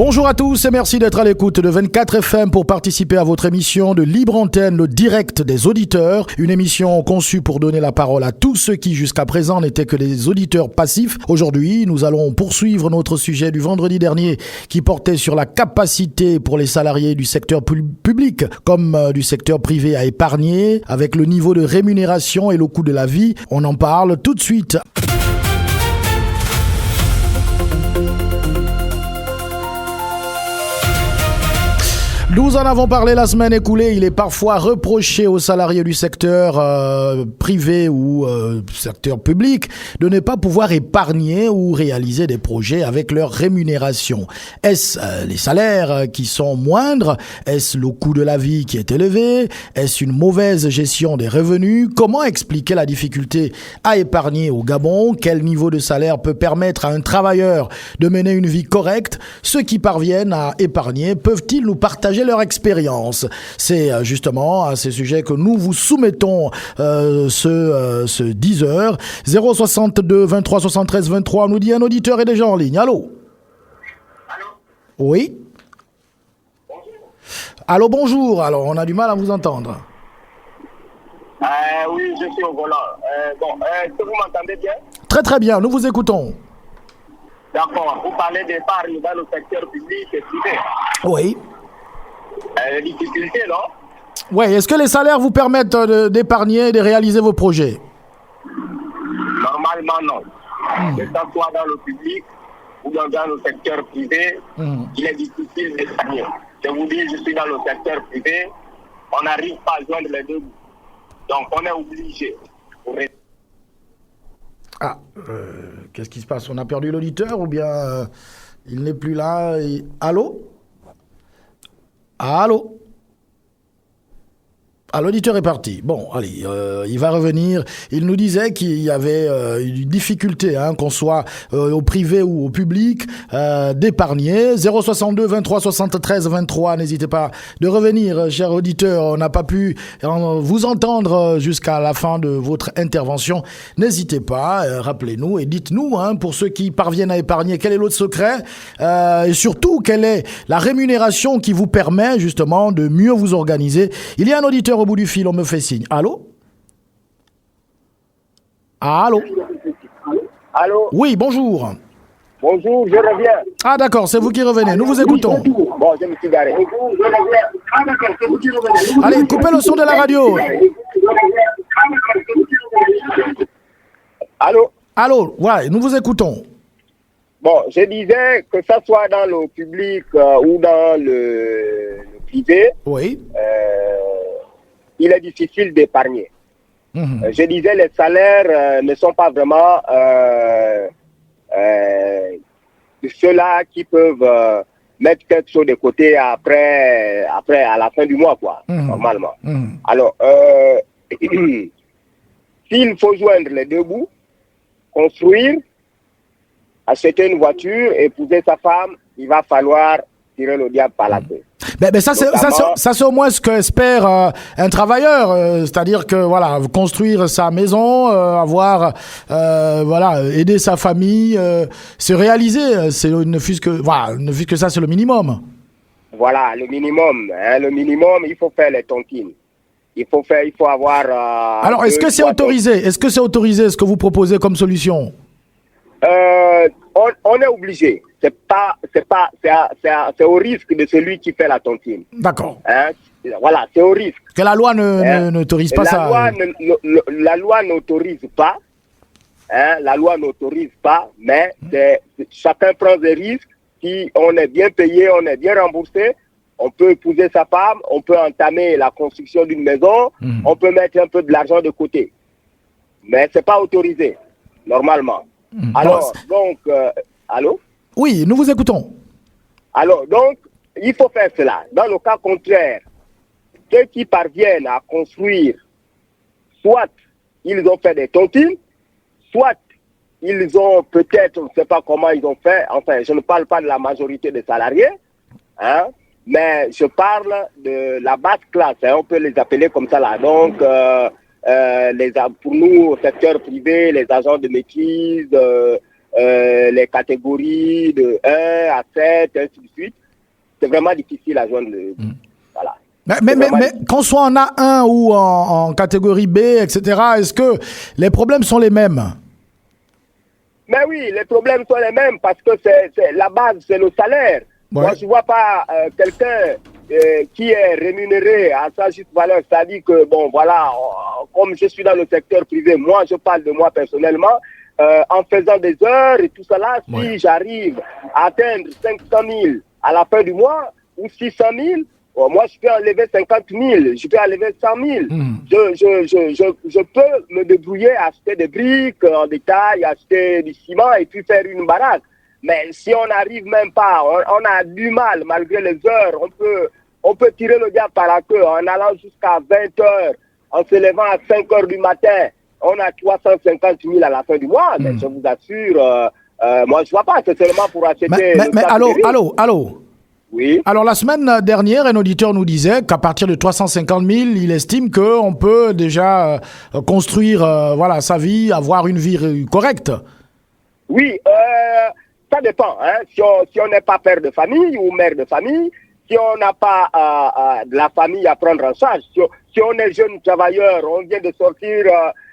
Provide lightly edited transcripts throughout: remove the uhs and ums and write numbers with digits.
Bonjour à tous et merci d'être à l'écoute de 24 FM pour participer à votre émission de Libre Antenne, le direct des auditeurs. Une émission conçue pour donner la parole à tous ceux qui jusqu'à présent n'étaient que des auditeurs passifs. Aujourd'hui, nous allons poursuivre notre sujet du vendredi dernier qui portait sur la capacité pour les salariés du secteur public comme du secteur privé à épargner avec le niveau de rémunération et le coût de la vie. On en parle tout de suite. Nous en avons parlé la semaine écoulée. Il est parfois reproché aux salariés du secteur privé ou secteur public de ne pas pouvoir épargner ou réaliser des projets avec leur rémunération. Est-ce les salaires qui sont moindres? Est-ce le coût de la vie qui est élevé? Est-ce une mauvaise gestion des revenus? Comment expliquer la difficulté à épargner au Gabon? Quel niveau de salaire peut permettre à un travailleur de mener une vie correcte? Ceux qui parviennent à épargner peuvent-ils nous partager leur expérience? C'est justement à ces sujets que nous vous soumettons ce 10h. 062 23 73 23 nous dit un auditeur est déjà en ligne. Allô? Allô? Oui? Bonjour. Allô, bonjour. Alors, on a du mal à vous entendre. Oui, je suis au volant. Est-ce que vous m'entendez bien? Très très bien, nous vous écoutons. D'accord. Vous parlez d'épargne dans le secteur public et privé. Oui. Difficulté, non? Oui, est-ce que les salaires vous permettent d'épargner et de réaliser vos projets? Normalement, non. Que ce soit dans le public ou dans le secteur privé, il est difficile d'épargner. Je vous dis, je suis dans le secteur privé, on n'arrive pas à joindre les deux bouts. Donc, on est obligé. Qu'est-ce qui se passe? On a perdu l'auditeur ou bien il n'est plus là? Allô? Allô? L'auditeur est parti. Bon, allez, il va revenir. Il nous disait qu'il y avait une difficulté, qu'on soit au privé ou au public, d'épargner. 062 23 73 23. N'hésitez pas de revenir, cher auditeur. On n'a pas pu vous entendre jusqu'à la fin de votre intervention. N'hésitez pas, rappelez-nous et dites-nous, pour ceux qui parviennent à épargner, quel est l'autre secret et surtout, quelle est la rémunération qui vous permet justement de mieux vous organiser. Il y a un auditeur au bout du fil, on me fait signe. Allô? Allô? Allô? Oui, bonjour. Bonjour, je reviens. D'accord, c'est vous qui revenez. Nous vous écoutons. Bon, je me suis garé. Allez, coupez le son de la radio. Allô? Allô, ouais, nous vous écoutons. Bon, je disais que ça soit dans le public ou dans le privé, Oui. Il est difficile d'épargner. Je disais, les salaires ne sont pas vraiment ceux-là qui peuvent mettre quelque chose de côté après à la fin du mois, quoi, normalement. Alors, s'il faut joindre les deux bouts, construire, acheter une voiture, épouser sa femme, il va falloir tirer le diable par la queue. Mais ça c'est au moins ce qu'espère un travailleur, c'est-à-dire que voilà, construire sa maison, avoir aider sa famille, se réaliser, ne fût-ce que ça, c'est le minimum. Voilà, le minimum, le minimum, il faut faire les tontines. Il faut avoir. Alors, est-ce que c'est autorisé? Est-ce que c'est autorisé ce que vous proposez comme solution? On est obligé. C'est au risque de celui qui fait la tontine. D'accord. Voilà, c'est au risque. Que la loi n'autorise pas ça. La loi n'autorise pas. La loi n'autorise pas, mais chacun prend des risques. Si on est bien payé, on est bien remboursé, on peut épouser sa femme, on peut entamer la construction d'une maison, on peut mettre un peu de l'argent de côté. Mais c'est pas autorisé, normalement. Alors, donc, allô? Oui, nous vous écoutons. Alors, donc, il faut faire cela. Dans le cas contraire, ceux qui parviennent à construire, soit ils ont fait des tontines, soit ils ont peut-être, je ne sais pas comment ils ont fait, enfin, je ne parle pas de la majorité des salariés, mais je parle de la basse classe, on peut les appeler comme ça là. Donc, pour nous, au secteur privé, les agents de maîtrise, les catégories de 1 à 7, ainsi de suite. C'est vraiment difficile à joindre. Voilà. Mais qu'on soit en A1 ou en catégorie B, etc., est-ce que les problèmes sont les mêmes? Mais oui, les problèmes sont les mêmes parce que la base, c'est le salaire. Ouais. Moi, je ne vois pas quelqu'un qui est rémunéré à sa juste valeur. C'est-à-dire que, bon, voilà, comme je suis dans le secteur privé, moi, je parle de moi personnellement, en faisant des heures et tout ça là, si j'arrive à atteindre 500 000 à la fin du mois ou 600 000, moi, je peux enlever 50 000, je peux enlever 100 000. Je peux me débrouiller, acheter des briques en détail, acheter du ciment et puis faire une baraque. Mais si on n'arrive même pas, on a du mal, malgré les heures, on peut tirer le diable par la queue en allant jusqu'à 20 heures, en se levant à 5 heures du matin. On a 350 000 à la fin du mois. Mais je vous assure, moi, je vois pas, c'est seulement pour acheter... Mais allô. Oui. Alors, la semaine dernière, un auditeur nous disait qu'à partir de 350 000, il estime qu'on peut déjà construire sa vie, avoir une vie correcte. Oui, ça dépend. Hein. Si on n'est pas père de famille ou mère de famille, si on n'a pas de la famille à prendre en charge, si on est jeune travailleur, on vient de sortir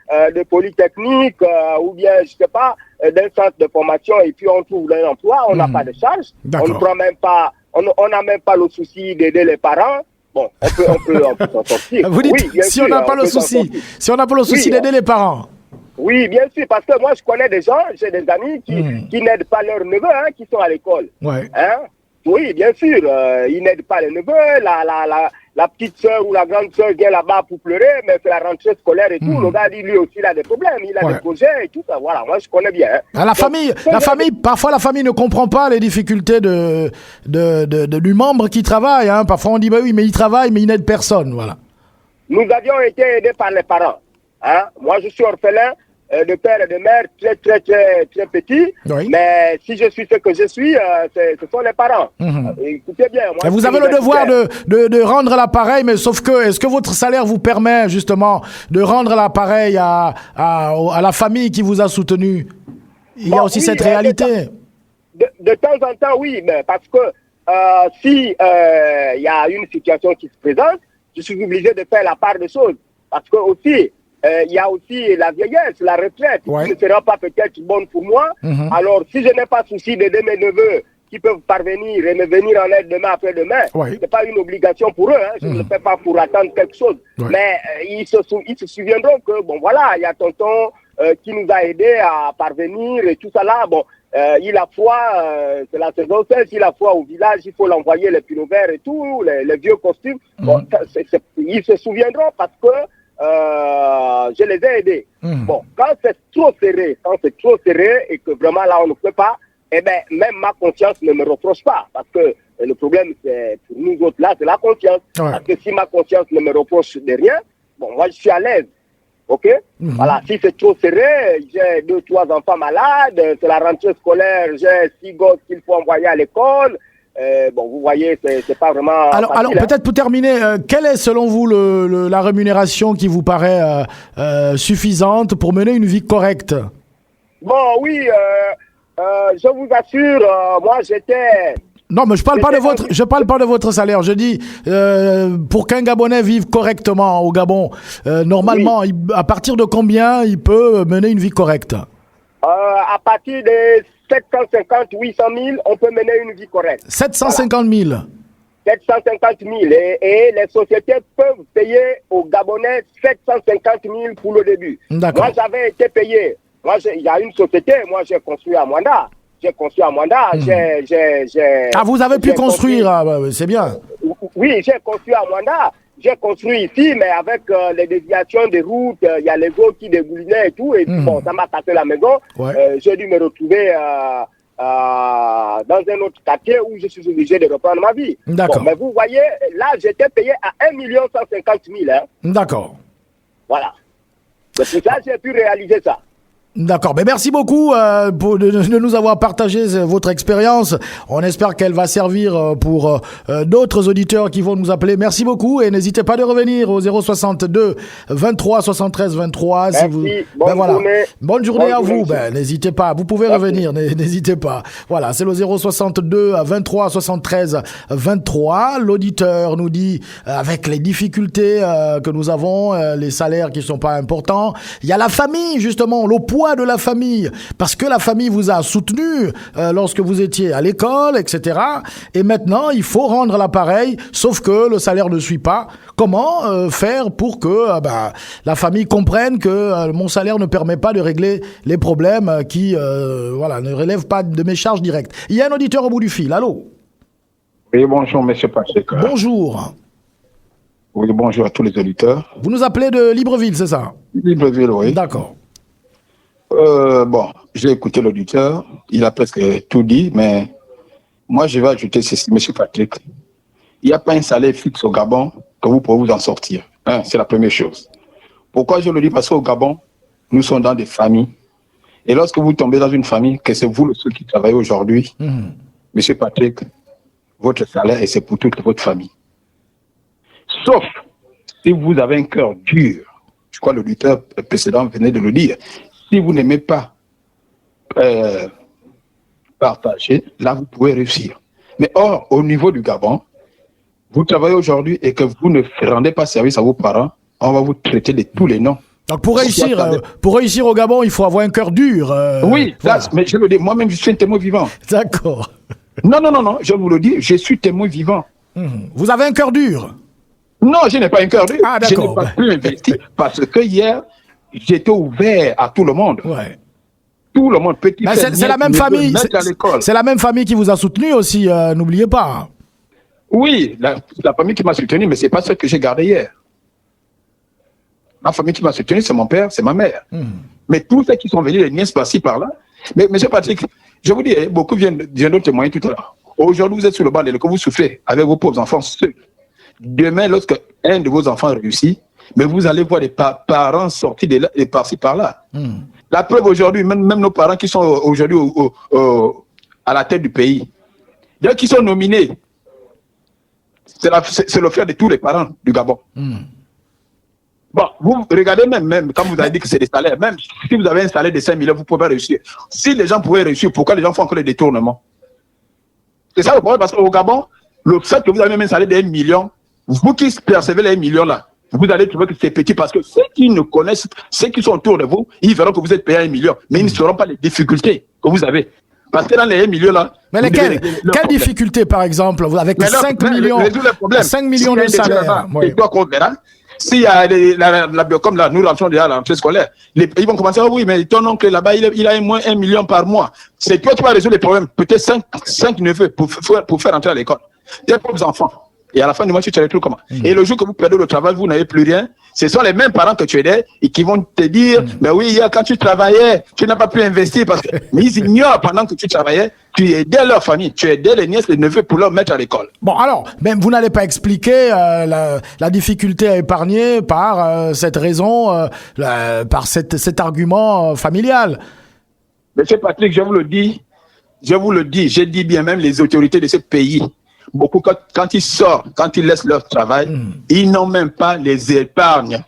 de Polytechnique ou bien, je sais pas, d'un centre de formation et puis on trouve un emploi, on n'a pas de charge, on ne prend même pas... On n'a même pas le souci d'aider les parents. Bon, on peut s'en sortir. Vous dites, oui, si on n'a pas le souci d'aider les parents. Oui, bien sûr, parce que moi, je connais des gens, j'ai des amis qui n'aident pas leurs neveux, qui sont à l'école. Ouais. Hein? Oui, bien sûr, ils n'aident pas les neveux. La petite soeur ou la grande soeur vient là-bas pour pleurer, mais c'est la rentrée scolaire et tout. Le gars, lui aussi, il a des problèmes, il a des projets et tout ça. Voilà, moi, je connais bien. Hein. La famille, parfois la famille ne comprend pas les difficultés du membre qui travaille. Hein. Parfois, on dit, bah oui, mais il travaille, mais il n'aide personne. Voilà. Nous avions été aidés par les parents. Hein. Moi, je suis orphelin de père et de mère très petit, mais si je suis ce que je suis, ce sont les parents. Écoutez bien. Moi, vous avez le devoir de rendre l'appareil, mais sauf que, est-ce que votre salaire vous permet justement de rendre l'appareil à la famille qui vous a soutenu? Il y a aussi cette réalité. De temps en temps, oui, mais parce que si il y a une situation qui se présente, je suis obligé de faire la part des choses. Parce que aussi, il y a aussi la vieillesse, la retraite, qui ne sera pas peut-être bonne pour moi. Alors, si je n'ai pas souci d'aider mes neveux qui peuvent parvenir et me venir en aide demain après-demain, ce n'est pas une obligation pour eux. Hein. Je ne le fais pas pour attendre quelque chose. Mais ils se souviendront que, bon, voilà, il y a tonton qui nous a aidés à parvenir et tout ça là. Bon, il a froid, c'est la saison sèche, il a froid au village, il faut l'envoyer les pull verts et tout, les vieux costumes. Bon, ils se souviendront parce que je les ai aidés. Bon, quand c'est trop serré et que vraiment là on ne peut pas, eh ben même ma conscience ne me reproche pas parce que le problème c'est pour nous autres là, c'est la conscience. Parce que si ma conscience ne me reproche de rien, bon moi je suis à l'aise. Ok? Voilà, si c'est trop serré, j'ai 2-3 enfants malades, c'est la rentrée scolaire, j'ai 6 gosses qu'il faut envoyer à l'école. Bon, vous voyez, c'est pas vraiment. Alors peut-être pour terminer, quelle est selon vous la rémunération qui vous paraît suffisante pour mener une vie correcte? Bon, oui, je vous assure, moi j'étais. Non, mais je parle pas de votre salaire. Je dis pour qu'un Gabonais vive correctement au Gabon, normalement, à partir de combien il peut mener une vie correcte? À partir de 750, 800 000, on peut mener une vie correcte. 750 000. 750 000. Et les sociétés peuvent payer aux Gabonais 750 000 pour le début. Moi, j'avais été payé. Il y a une société, moi, j'ai construit à Mwanda. Vous avez pu construire, c'est bien. Oui, j'ai construit à Mwanda. J'ai construit ici, mais avec les déviations des routes, il y a les eaux qui dégoulinaient et tout. Et puis, bon, ça m'a cassé la maison. J'ai dû me retrouver dans un autre quartier où je suis obligé de reprendre ma vie. D'accord. Bon, mais vous voyez, là, j'étais payé à 1 150 000. Hein. D'accord. Voilà. C'est pour ça que j'ai pu réaliser ça. D'accord, mais merci beaucoup de nous avoir partagé votre expérience. On espère qu'elle va servir pour d'autres auditeurs qui vont nous appeler. Merci beaucoup et n'hésitez pas de revenir au 062 23 73 23. Merci, bonne journée. Bonne journée à vous. N'hésitez pas, vous pouvez revenir, n'hésitez pas. Voilà, c'est le 062 23 73 23. L'auditeur nous dit, avec les difficultés que nous avons, les salaires qui sont pas importants, il y a la famille, justement, le poids de la famille, parce que la famille vous a soutenu lorsque vous étiez à l'école, etc. Et maintenant, il faut rendre l'appareil, sauf que le salaire ne suit pas. Comment faire pour que la famille comprenne que mon salaire ne permet pas de régler les problèmes qui ne relèvent pas de mes charges directes. Il y a un auditeur au bout du fil. Allô? Oui, bonjour, monsieur Patrick. Bonjour. Oui, bonjour à tous les auditeurs. Vous nous appelez de Libreville, c'est ça? Libreville, oui. D'accord. J'ai écouté l'auditeur, il a presque tout dit, mais moi je vais ajouter ceci, monsieur Patrick. Il n'y a pas un salaire fixe au Gabon que vous pouvez vous en sortir. C'est la première chose. Pourquoi je le dis? Parce qu'au Gabon, nous sommes dans des familles. Et lorsque vous tombez dans une famille, que c'est vous le seul qui travaillez aujourd'hui, monsieur Patrick, votre salaire, et c'est pour toute votre famille. Sauf si vous avez un cœur dur, je crois que l'auditeur précédent venait de le dire, si vous n'aimez pas partager, là vous pouvez réussir. Mais or, au niveau du Gabon, vous travaillez aujourd'hui et que vous ne rendez pas service à vos parents, on va vous traiter de tous les noms. Donc pour réussir au Gabon, il faut avoir un cœur dur. Oui, voilà. Mais je le dis, moi-même je suis un témoin vivant. D'accord. Non, je vous le dis, je suis témoin vivant. Vous avez un cœur dur? Non, je n'ai pas un cœur dur. Ah, je n'ai pas pu investir parce que hier, j'étais ouvert à tout le monde. Ouais. Tout le monde, petit. C'est la même famille. C'est la même famille qui vous a soutenu aussi, n'oubliez pas. Oui, la famille qui m'a soutenu, mais c'est pas ce que j'ai gardé hier. La famille qui m'a soutenu, c'est mon père, c'est ma mère. Mais tous ceux qui sont venus, les nièces par-ci, par-là. Mais monsieur Patrick, je vous dis, beaucoup viennent de témoigner tout à l'heure. Aujourd'hui, vous êtes sur le banc de l'école, vous souffrez avec vos pauvres enfants seuls. Demain, lorsque un de vos enfants réussit, mais vous allez voir des parents sortis de là, et par-ci, par-là. La preuve aujourd'hui, même nos parents qui sont aujourd'hui à la tête du pays, ceux qui sont nominés, c'est le frère de tous les parents du Gabon. Bon, vous regardez même quand vous avez dit que c'est des salaires, même si vous avez un salaire de 5 millions, vous ne pouvez pas réussir. Si les gens pouvaient réussir, pourquoi les gens font encore les détournements? C'est ça le problème, parce qu'au Gabon, le fait que vous avez même un salaire de 1 million, vous qui percevez les 1 million là, vous allez trouver que c'est petit parce que ceux qui nous connaissent, ceux qui sont autour de vous, ils verront que vous êtes payé 1 million, mais ils ne sauront pas les difficultés que vous avez. Parce que dans les 1 million là... Mais quelles difficultés, par exemple, avec 5 millions, 5 millions de salaires? Et toi qu'on verra, s'il y a comme là, nous rentrons déjà à la rentrée scolaire, ils vont commencer, oui, mais ton oncle là-bas, il a moins 1 million par mois. C'est toi qui vas résoudre les problèmes. Peut-être 5 neveux pour faire entrer à l'école. Des pauvres enfants. Et à la fin du mois, tu te retrouves comment? Et le jour que vous perdez le travail, vous n'avez plus rien. Ce sont les mêmes parents que tu aidais et qui vont te dire, mais oui, hier, quand tu travaillais, tu n'as pas pu investir parce que, mais ils ignorent pendant que tu travaillais, tu aidais leur famille, tu aidais les nièces, les neveux pour leur mettre à l'école. Bon, alors, même vous n'allez pas expliquer la difficulté à épargner par cette raison, par cet argument familial. Monsieur Patrick, je vous le dis, j'ai dit bien même les autorités de ce pays. Beaucoup, quand ils sortent, quand ils laissent leur travail, ils n'ont même pas les épargnes.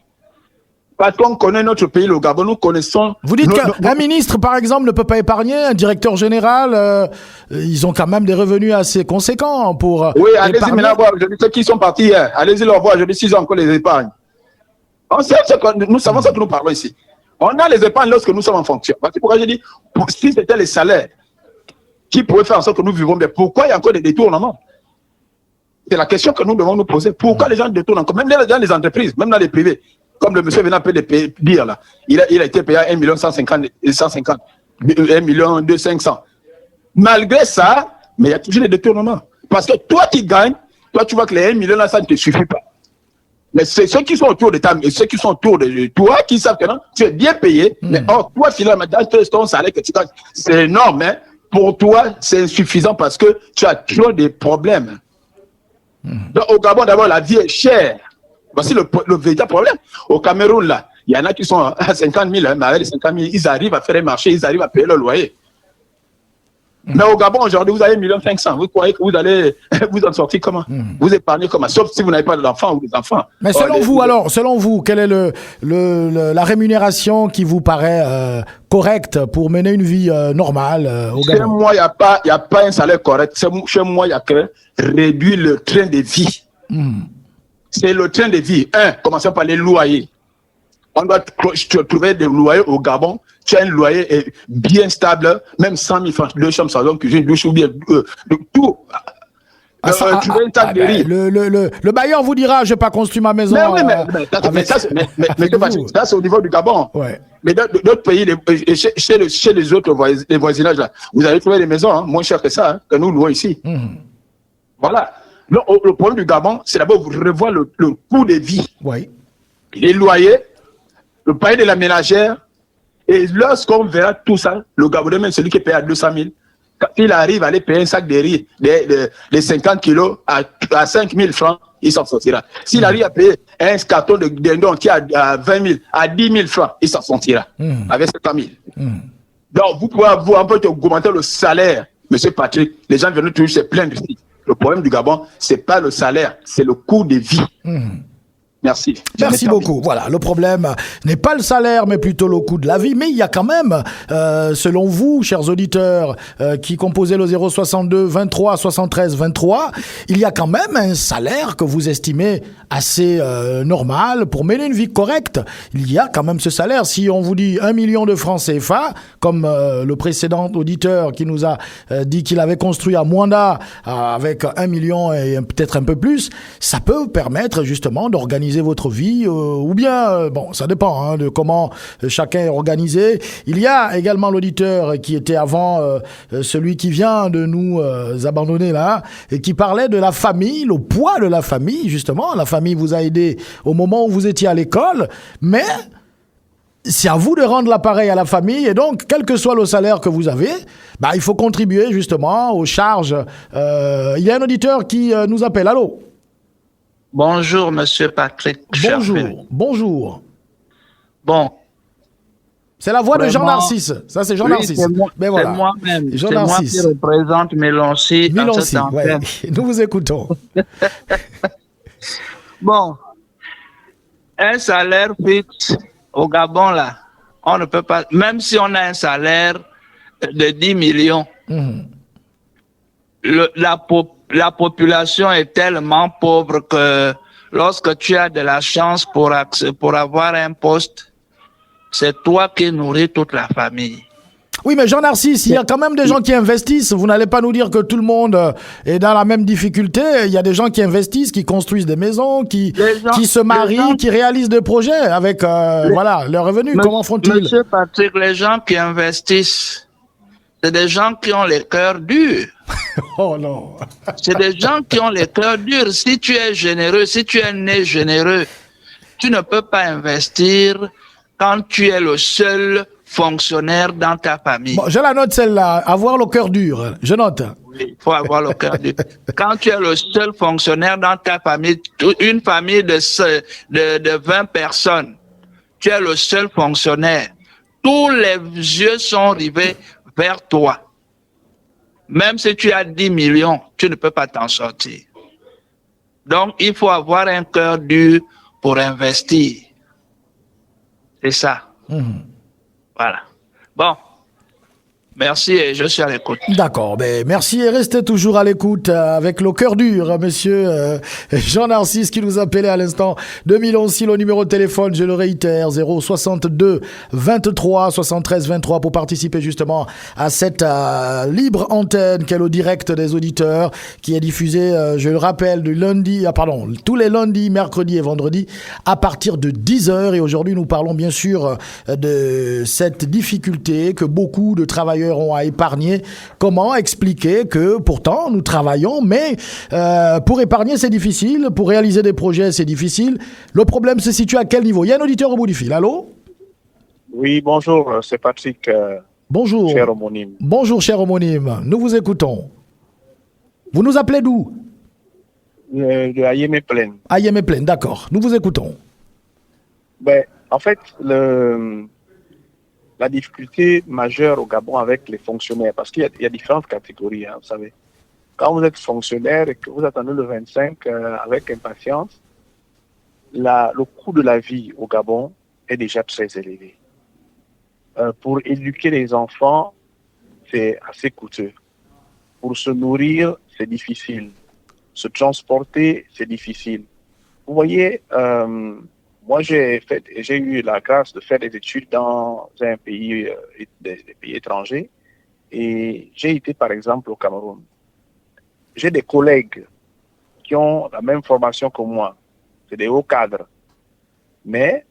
Parce qu'on connaît notre pays, le Gabon, nous connaissons... Vous dites qu'un ministre, par exemple, ne peut pas épargner, un directeur général, ils ont quand même des revenus assez conséquents pour oui, allez-y maintenant voir, je dis ceux qui sont partis hier, allez-y leur voir, je dis s'ils ont encore les épargnes. Nous savons ce que nous parlons ici. On a les épargnes lorsque nous sommes en fonction. Parce que pourquoi je dis, si c'était les salaires qui pourraient faire en sorte que nous vivons bien, pourquoi il y a encore des détournements? C'est la question que nous devons nous poser. Pourquoi les gens détournent encore? Même dans les entreprises, même dans les privés. Comme le monsieur venait un peu de dire là. Il a été payé à 1 150 1 500. Malgré ça, mais il y a toujours des détournements. Parce que toi qui gagnes, toi tu vois que les 1 million là, ça ne te suffit pas. Mais c'est ceux qui sont autour de ceux qui sont autour de toi qui savent que non, tu es bien payé, mais or, toi finalement, dans ton salaire que tu gagnes, c'est énorme, hein. Pour toi, c'est insuffisant parce que tu as toujours des problèmes. Donc, au Gabon, d'abord, la vie est chère. Voici le véritable problème. Au Cameroun, là, Il y en a qui sont à 50 000, hein, mais avec les 50 000, ils arrivent à faire les marchés, ils arrivent à payer leur loyer. Mais au Gabon, aujourd'hui, vous avez 1 500 000. Vous croyez que vous allez vous en sortir comment? Vous épargnez comment? Sauf si vous n'avez pas d'enfants ou des enfants. Mais selon vous, quelle est la rémunération qui vous paraît correcte pour mener une vie normale au Gabon? Chez moi, il n'y a pas un salaire correct. Chez moi, il y a que réduire le train de vie. C'est le train de vie. Commençons par les loyers. On doit trouver des loyers au Gabon. Tu as un loyer bien stable, même 100 000 francs, 2 chambres, salon, cuisine, douche ou bien tout. Le bailleur vous dira, je n'ai pas construit ma maison. Mais ça, c'est au niveau du Gabon. Ouais. Mais dans d'autres pays, chez les autres les voisinages, là, vous allez trouver des maisons moins chères que ça, que nous louons ici. Voilà. Donc, le problème du Gabon, c'est d'abord vous revoir le coût de vie. Oui. Les loyers, le panier de la ménagère. Et lorsqu'on verra tout ça, le Gabonais, même celui qui paye à 200 000, quand il arrive à aller payer un sac de riz de 50 kilos à 5 000 francs, il s'en sortira. S'il arrive à payer un carton de dindon qui est à 20 000, à 10 000 francs, il s'en sortira avec 700 000. Donc, vous pouvez un peu augmenter le salaire. Monsieur Patrick, les gens viennent toujours se plaindre ici. Le problème du Gabon, c'est pas le salaire, c'est le coût de vie. Merci. Merci beaucoup. Voilà, le problème n'est pas le salaire, mais plutôt le coût de la vie. Mais il y a quand même, selon vous, chers auditeurs, qui composez le 062 23 73 23, il y a quand même un salaire que vous estimez assez normal pour mener une vie correcte. Il y a quand même ce salaire. Si on vous dit 1 million de francs CFA, comme le précédent auditeur qui nous a dit qu'il avait construit à Mwanda avec 1 million et peut-être un peu plus, ça peut permettre justement d'organiser votre vie ou bien, bon, ça dépend de comment chacun est organisé. Il y a également l'auditeur qui était avant celui qui vient de nous abandonner là et qui parlait de la famille, le poids de la famille, justement. La famille vous a aidé au moment où vous étiez à l'école, mais c'est à vous de rendre l'appareil à la famille et donc, quel que soit le salaire que vous avez, il faut contribuer justement aux charges. Il y a un auditeur qui nous appelle. Allô? Bonjour, Monsieur Patrick. Bonjour. Bon. C'est la voix de Jean Narcisse. Ça, c'est Jean Narcisse. C'est moi-même. Jean Narcisse. C'est moi qui représente Milonci. Ouais. Nous vous écoutons. Bon. Un salaire fixe au Gabon, là, on ne peut pas, même si on a un salaire de 10 millions, la population est tellement pauvre que lorsque tu as de la chance pour avoir un poste, c'est toi qui nourris toute la famille. Oui, mais Jean Narcisse, il y a quand même des gens qui investissent. Vous n'allez pas nous dire que tout le monde est dans la même difficulté. Il y a des gens qui investissent, qui construisent des maisons, qui se marient, qui réalisent des projets avec leurs revenus. Comment font-ils? Monsieur Patrick, les gens qui investissent, c'est des gens qui ont les cœurs durs. Oh non. C'est des gens qui ont les cœurs durs. Si tu es généreux, si tu es né généreux, tu ne peux pas investir quand tu es le seul fonctionnaire dans ta famille. Bon, je la note celle-là, avoir le cœur dur. Je note. Oui, il faut avoir le cœur dur. Quand tu es le seul fonctionnaire dans ta famille, une famille de 20 personnes, tu es le seul fonctionnaire. Tous les yeux sont rivés vers toi. Même si tu as 10 millions, tu ne peux pas t'en sortir. Donc, il faut avoir un cœur dur pour investir. C'est ça. Voilà. Bon. Merci et je suis à l'écoute. D'accord, merci et restez toujours à l'écoute avec le cœur dur, monsieur Jean Narcisse qui nous appelait à l'instant de Milonci, le numéro de téléphone, je le réitère, 062 23 73 23 pour participer justement à cette libre antenne qu'est le direct des auditeurs qui est diffusé, je le rappelle, tous les lundis, mercredis et vendredis à partir de 10h et aujourd'hui nous parlons bien sûr de cette difficulté que beaucoup de travailleurs ont à épargner. Comment expliquer que pourtant nous travaillons, mais pour épargner c'est difficile, pour réaliser des projets c'est difficile. Le problème se situe à quel niveau? Il y a un auditeur au bout du fil. Allô? Oui, bonjour, c'est Patrick. Bonjour. Cher homonyme. Bonjour, cher homonyme. Nous vous écoutons. Vous nous appelez d'où? De Ayémé Plaine. Ayémé Plaine, d'accord. Nous vous écoutons. En fait, la difficulté majeure au Gabon avec les fonctionnaires, parce qu'il y a différentes catégories, hein, vous savez. Quand vous êtes fonctionnaire et que vous attendez le 25 avec impatience, le coût de la vie au Gabon est déjà très élevé. Pour éduquer les enfants, c'est assez coûteux. Pour se nourrir, c'est difficile. Se transporter, c'est difficile. Vous voyez, moi j'ai eu la grâce de faire des études dans un pays, des pays étrangers, et j'ai été par exemple au Cameroun. J'ai des collègues qui ont la même formation que moi, c'est des hauts cadres, mais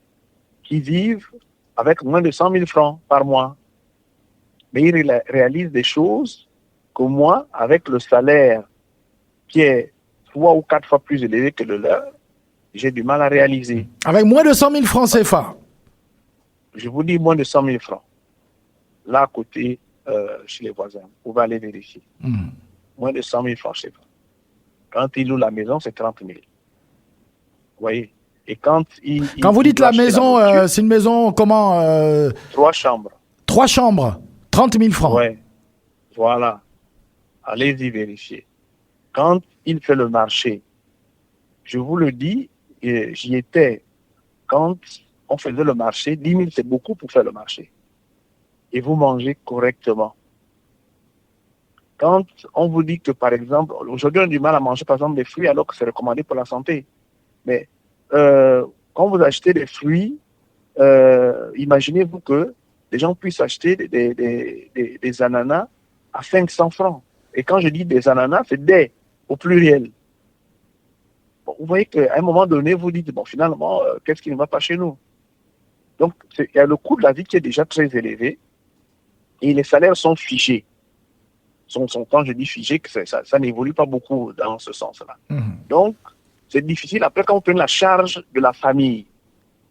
qui vivent avec moins de 100 000 francs par mois. Mais ils réalisent des choses que moi, avec le salaire qui est 3 ou 4 fois plus élevé que le leur, j'ai du mal à réaliser. Avec moins de 100 000 francs CFA. Je vous dis moins de 100 000 francs. Là, à côté, chez les voisins, vous pouvez aller vérifier. Moins de 100 000 francs CFA. Quand ils louent la maison, c'est 30 000. Vous voyez? Et quand vous dites la maison, c'est une maison comment 3 chambres. 3 chambres, 30 000 francs. Oui, voilà. Allez-y vérifier. Quand il fait le marché, je vous le dis, j'y étais. Quand on faisait le marché, 10 000 c'est beaucoup pour faire le marché. Et vous mangez correctement. Quand on vous dit que, par exemple, aujourd'hui on a du mal à manger par exemple des fruits alors que c'est recommandé pour la santé. Mais quand vous achetez des fruits, imaginez-vous que les gens puissent acheter des ananas à 500 francs. Et quand je dis des ananas, c'est des au pluriel. Bon, vous voyez qu'à un moment donné, vous dites, bon, finalement, qu'est-ce qui ne va pas chez nous? Donc, il y a le coût de la vie qui est déjà très élevé et les salaires sont figés. Quand je dis figé, ça n'évolue pas beaucoup dans ce sens-là. Donc, c'est difficile. Après, quand on prend la charge de la famille,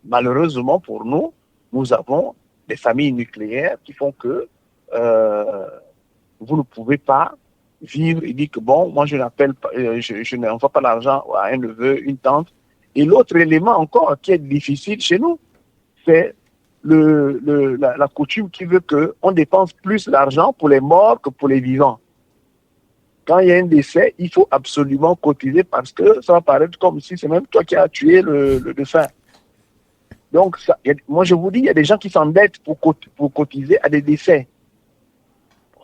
malheureusement pour nous, nous avons des familles nucléaires qui font que vous ne pouvez pas vivre et dire que bon, moi je n'appelle pas, je n'envoie pas l'argent à un neveu, une tante. Et l'autre élément encore qui est difficile chez nous, c'est la coutume qui veut qu'on dépense plus d'argent pour les morts que pour les vivants. Quand il y a un décès, il faut absolument cotiser parce que ça va paraître comme si c'est même toi qui as tué le défunt. Donc, moi je vous dis, il y a des gens qui s'endettent pour cotiser à des décès.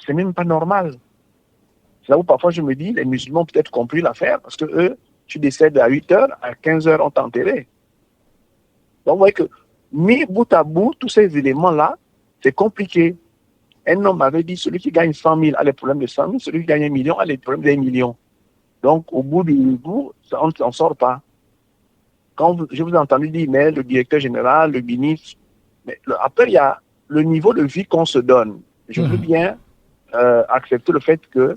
C'est même pas normal. C'est là où parfois je me dis, les musulmans ont peut-être compris l'affaire parce que eux, tu décèdes à 8 heures, à 15 heures, on t'a enterré. Donc, vous voyez que, mis bout à bout, tous ces éléments-là, c'est compliqué. Un homme m'avait dit, celui qui gagne 100 000 a les problèmes de 100 000, celui qui gagne 1 million a les problèmes d'1 million. Donc, au bout du bout, on ne s'en sort pas. Quand je vous ai entendu dire, mais le directeur général, le ministre, mais après, il y a le niveau de vie qu'on se donne. Je veux bien accepter le fait qu'il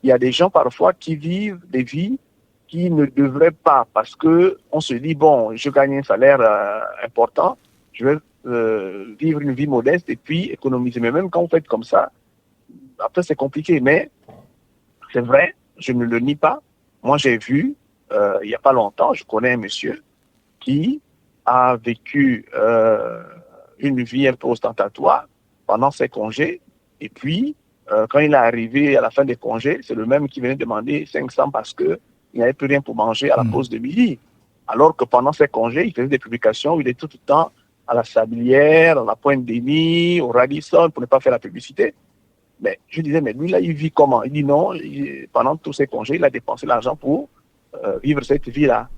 y a des gens parfois qui vivent des vies qui ne devraient pas parce qu'on se dit, bon, je gagne un salaire important, je vais vivre une vie modeste et puis économiser. Mais même quand vous faites comme ça, après c'est compliqué. Mais c'est vrai, je ne le nie pas. Moi j'ai vu, il n'y a pas longtemps, je connais un monsieur qui a vécu une vie un peu ostentatoire pendant ses congés. Et puis, quand il est arrivé à la fin des congés, c'est le même qui venait demander 500 parce qu'il n'avait plus rien pour manger à la pause de midi. Alors que pendant ses congés, il faisait des publications où il est tout le temps à la Sablière, à la Pointe-Déni, au Radisson, pour ne pas faire la publicité. Mais je disais, mais lui là, il vit comment? Il dit non, pendant tous ses congés, il a dépensé l'argent pour vivre cette vie-là.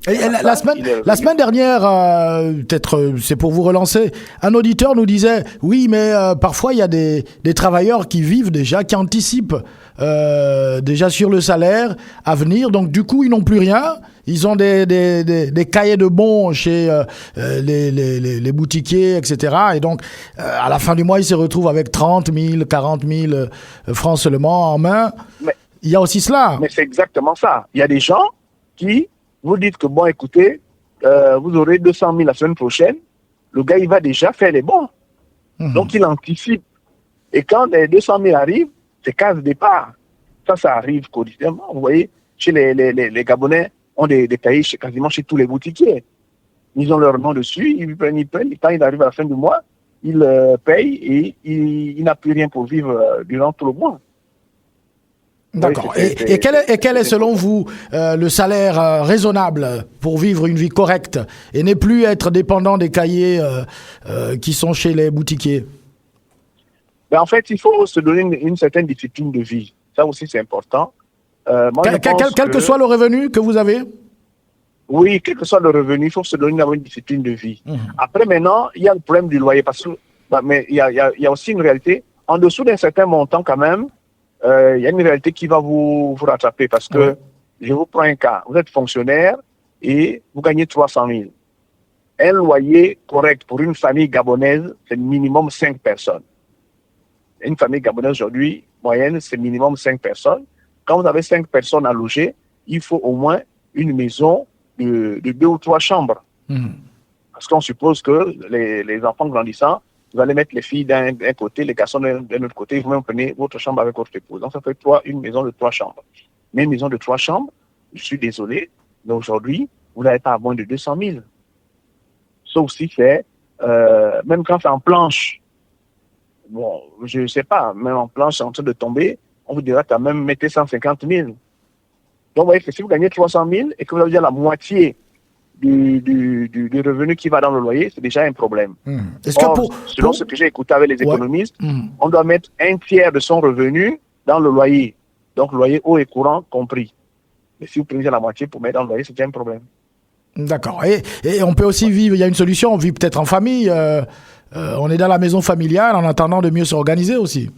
Et la semaine dernière, peut-être c'est pour vous relancer, un auditeur nous disait oui, mais parfois il y a des travailleurs qui vivent déjà, qui anticipent déjà sur le salaire à venir, donc du coup ils n'ont plus rien, ils ont des cahiers de bons chez les boutiquiers, etc. Et donc à la fin du mois ils se retrouvent avec 30 000, 40 000 francs seulement en main. Mais il y a aussi cela. Mais c'est exactement ça. Il y a des gens qui vous dites que, bon, écoutez, vous aurez 200 000 la semaine prochaine. Le gars, il va déjà faire les bons. Donc, il anticipe. Et quand les 200 000 arrivent, c'est case départ. Ça arrive quotidiennement. Vous voyez, chez les Gabonais, ont des cahiers quasiment chez tous les boutiquiers. ils ont leur nom dessus, ils prennent, quand il arrive à la fin du mois, ils payent et il n'a plus rien pour vivre durant tout le mois. D'accord. Oui, Et quel est selon vous le salaire raisonnable pour vivre une vie correcte et ne plus être dépendant des cahiers qui sont chez les boutiquiers? Ben, en fait, il faut se donner une certaine discipline de vie. Ça aussi, c'est important. Quel que soit le revenu que vous avez? Oui, quel que soit le revenu, il faut se donner une discipline de vie. Après, maintenant, il y a le problème du loyer. Parce que, mais il y a aussi une réalité. En dessous d'un certain montant, quand même, il y a une réalité qui va vous rattraper. Parce que, je vous prends un cas. Vous êtes fonctionnaire et vous gagnez 300 000. Un loyer correct pour une famille gabonaise, c'est minimum 5 personnes. Une famille gabonaise aujourd'hui, moyenne, c'est minimum 5 personnes. Quand vous avez 5 personnes à loger, il faut au moins une maison de 2 ou 3 chambres. Parce qu'on suppose que les enfants grandissant, vous allez mettre les filles d'un côté, les garçons d'un autre côté, vous-même prenez votre chambre avec votre épouse. Donc ça fait une maison de 3 chambres. Mais une maison de 3 chambres, je suis désolé, mais aujourd'hui, vous n'avez pas à moins de 200 000. Ça aussi, c'est, même quand c'est en planche, bon, je ne sais pas, même en planche, c'est en train de tomber, on vous dira quand même, mettez 150 000. Donc, vous voyez que si vous gagnez 300 000 et que vous avez déjà la moitié du revenu qui va dans le loyer, c'est déjà un problème. Selon ce que j'ai écouté avec les économistes, on doit mettre un tiers de son revenu dans le loyer. Donc, le loyer haut et courant compris. Mais si vous prenez la moitié pour mettre dans le loyer, c'est déjà un problème. D'accord. Et on peut aussi vivre, il y a une solution, on vit peut-être en famille, on est dans la maison familiale en attendant de mieux s'organiser aussi.